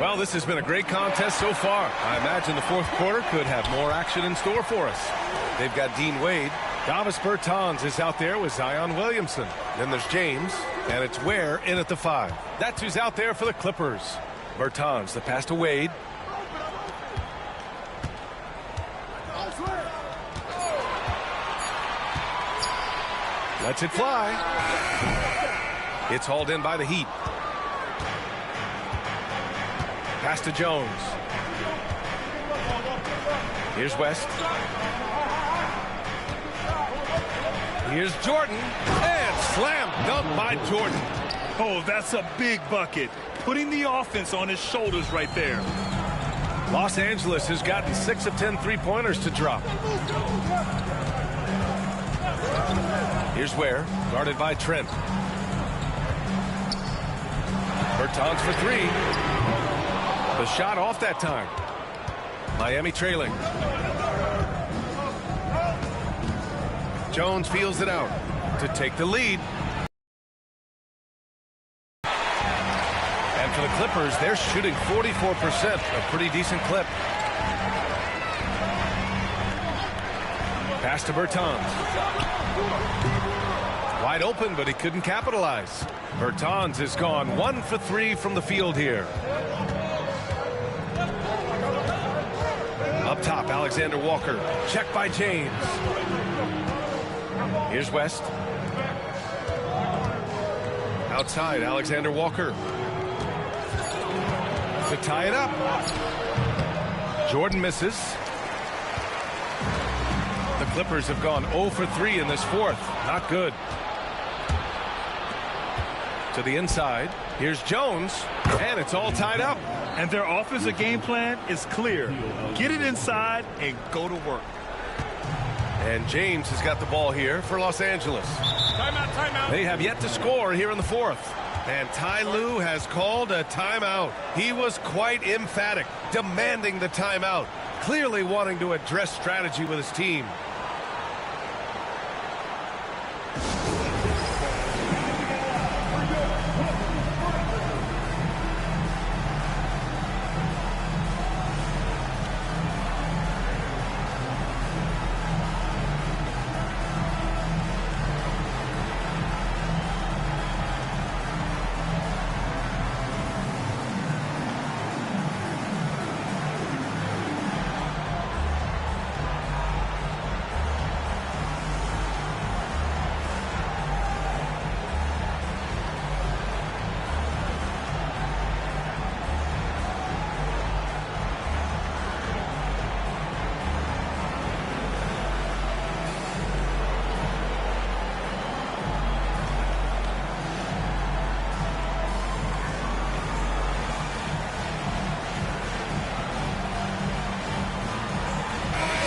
Well, this has been a great contest so far. I imagine the fourth quarter could have more action in store for us. They've got Dean Wade. Davis Bertans is out there with Zion Williamson. Then there's James, and it's Ware in at the 5. That's who's out there for the Clippers. Bertans, the pass to Wade. Lets it fly. It's hauled in by the Heat. Pass to Jones. Here's West. Here's Jordan, and slam dunk by Jordan. Oh, that's a big bucket. Putting the offense on his shoulders right there. Los Angeles has gotten 6 of 10 three-pointers to drop. Here's Ware, guarded by Trent. Bertans for 3. The shot off that time. Miami trailing. Jones feels it out to take the lead. And for the Clippers, they're shooting 44%, a pretty decent clip. Pass to Bertans. Wide open, but he couldn't capitalize. Bertans is gone 1 for 3 from the field here. Up top, Alexander Walker. Checked by James. Here's West. Outside, Alexander Walker. To tie it up. Jordan misses. The Clippers have gone 0 for 3 in this fourth. Not good. To the inside. Here's Jones. And it's all tied up. And their offensive game plan is clear. Get it inside and go to work. And James has got the ball here for Los Angeles. Timeout, timeout. They have yet to score here in the fourth. And Ty Lue has called a timeout. He was quite emphatic, demanding the timeout, clearly wanting to address strategy with his team.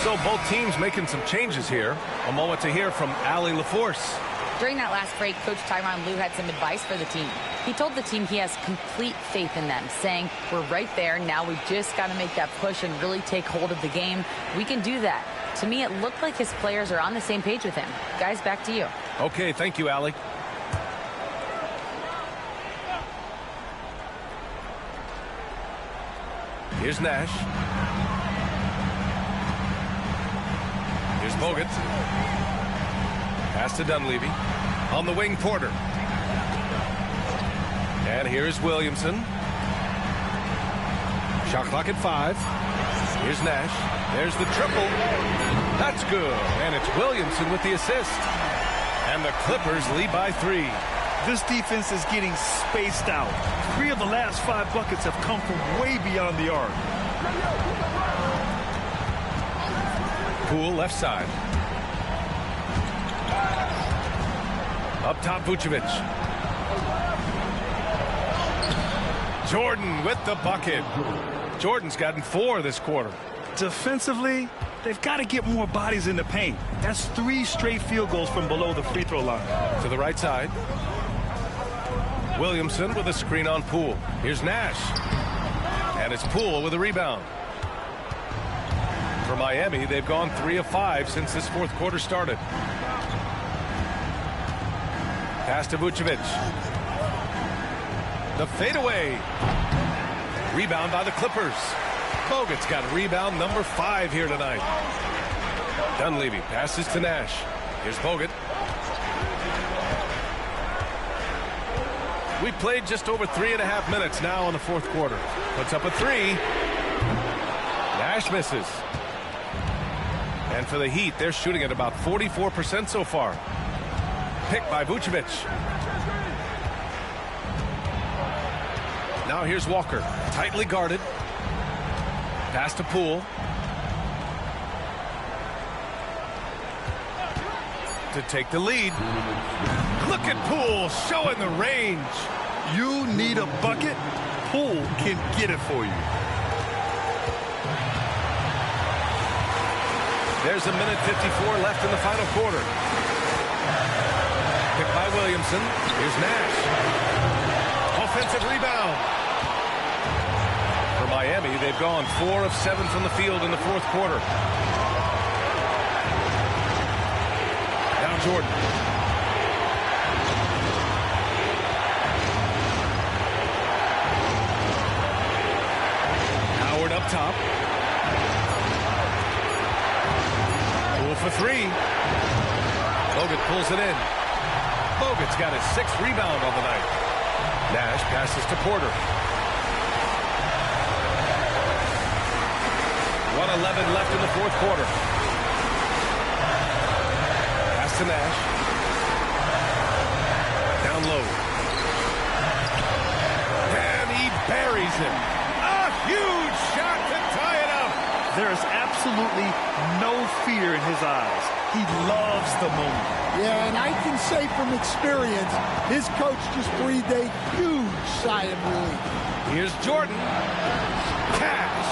So both teams making some changes here. A moment to hear from Allie LaForce. During that last break, Coach Tyronn Lue had some advice for the team. He told the team he has complete faith in them, saying, we're right there. Now we've just got to make that push and really take hold of the game. We can do that. To me, it looked like his players are on the same page with him. Guys, back to you. Okay, thank you, Allie. Here's Nash. Here's Bogut. Pass to Dunleavy. On the wing, Porter. And here's Williamson. Shot clock at 5. Here's Nash. There's the triple. That's good. And it's Williamson with the assist. And the Clippers lead by 3. This defense is getting spaced out. 3 of the last 5 buckets have come from way beyond the arc. Poole left side. Up top, Vucevic. Jordan with the bucket. Jordan's gotten 4 this quarter. Defensively, they've got to get more bodies in the paint. That's 3 straight field goals from below the free throw line. To the right side. Williamson with a screen on Poole. Here's Nash. And it's Poole with a rebound. For Miami, they've gone 3 of 5 since this fourth quarter started. Pass to Vucevic. The fadeaway. Rebound by the Clippers. Bogut's got rebound number 5 here tonight. Dunleavy passes to Nash. Here's Bogut. We played just over 3.5 minutes now in the fourth quarter. Puts up a 3. Nash misses. And for the Heat, they're shooting at about 44% so far. Picked by Vucevic. Now here's Walker. Tightly guarded. Pass to Poole. To take the lead. Look at Poole showing the range. You need a bucket? Poole can get it for you. There's a minute 54 left in the final quarter. Picked by Williamson. Here's Nash. Offensive rebound. For Miami, they've gone 4 of 7 from the field in the fourth quarter. Now Jordan. Howard up top. Poole for 3. Bogut pulls it in. Bogut's got his 6th rebound on the night. Nash passes to Porter. 1:11 left in the 4th quarter. Pass to Nash. Down low. And he buries him. A huge shot to tie it up. There is absolutely no fear in his eyes. He loves the moment. Yeah, and I can say from experience, his coach just breathed a huge sigh of relief. Here's Jordan. Cash.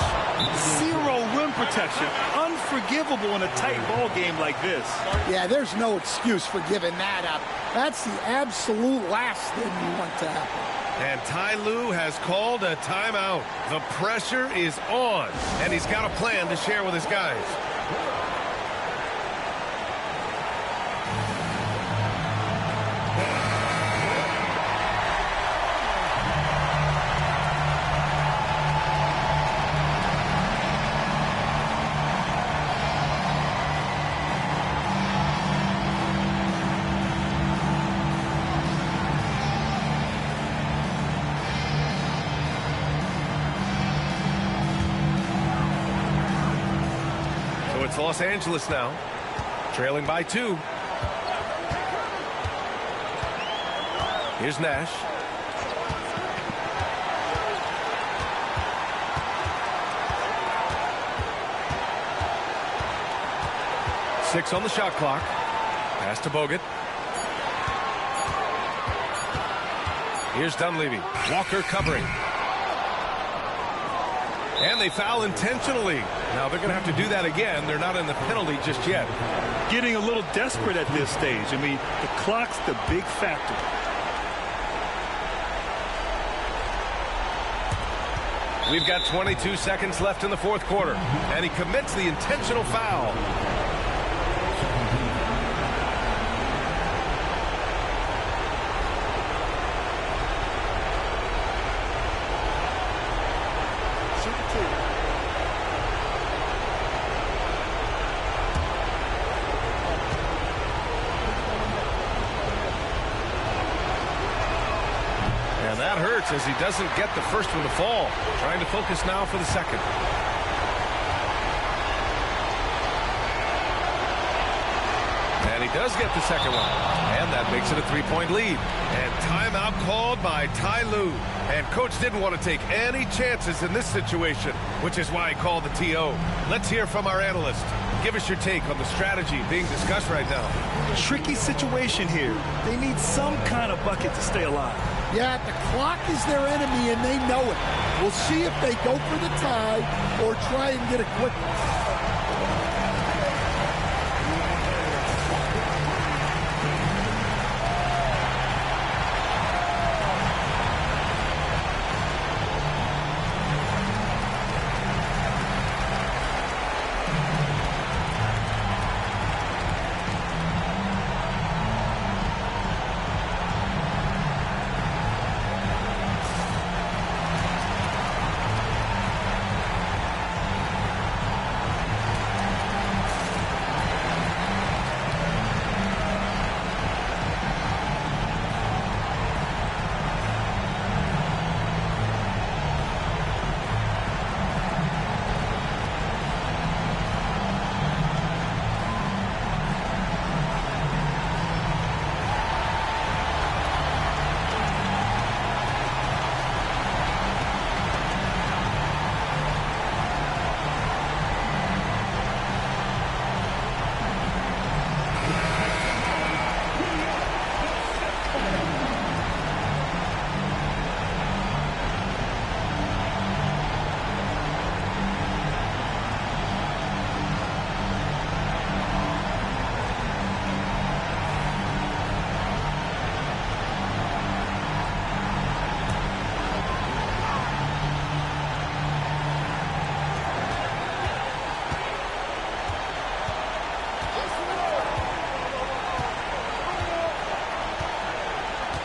0 rim protection. Unforgivable in a tight ball game like this. Yeah, there's no excuse for giving that up. That's the absolute last thing you want to happen. And Ty Lue has called a timeout. The pressure is on, and he's got a plan to share with his guys. It's Los Angeles now, trailing by 2. Here's Nash. Six on the shot clock. Pass to Bogut. Here's Dunleavy. Walker covering. And they foul intentionally. Now they're going to have to do that again. They're not in the penalty just yet. Getting a little desperate at this stage. I mean, the clock's the big factor. We've got 22 seconds left in the 4th quarter. And he commits the intentional foul. As he doesn't get the first one to fall. Trying to focus now for the second. And he does get the second one. And that makes it a 3-point lead. And timeout called by Ty Lue. And coach didn't want to take any chances in this situation, which is why he called the TO. Let's hear from our analyst. Give us your take on the strategy being discussed right now. Tricky situation here. They need some kind of bucket to stay alive. Yeah, the clock is their enemy, and they know it. We'll see if they go for the tie or try and get a quick one.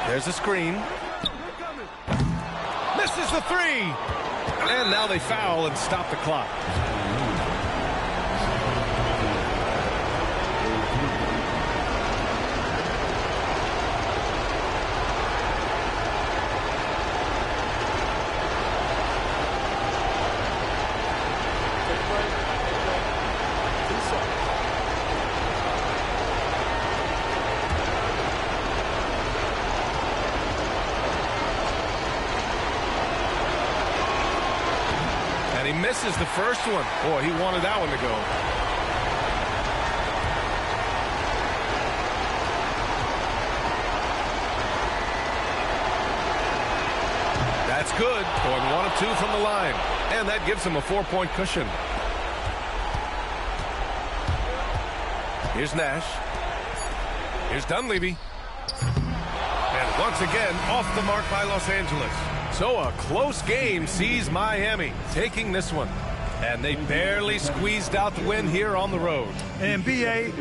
There's a screen. Misses the 3. And now they foul and stop the clock. misses the first one. Boy, he wanted that one to go. That's good. Going 1 of 2 from the line. And that gives him a 4-point cushion. Here's Nash. Here's Dunleavy. And once again, off the mark by Los Angeles. So a close game sees Miami taking this one. And they barely squeezed out the win here on the road. And B.A.,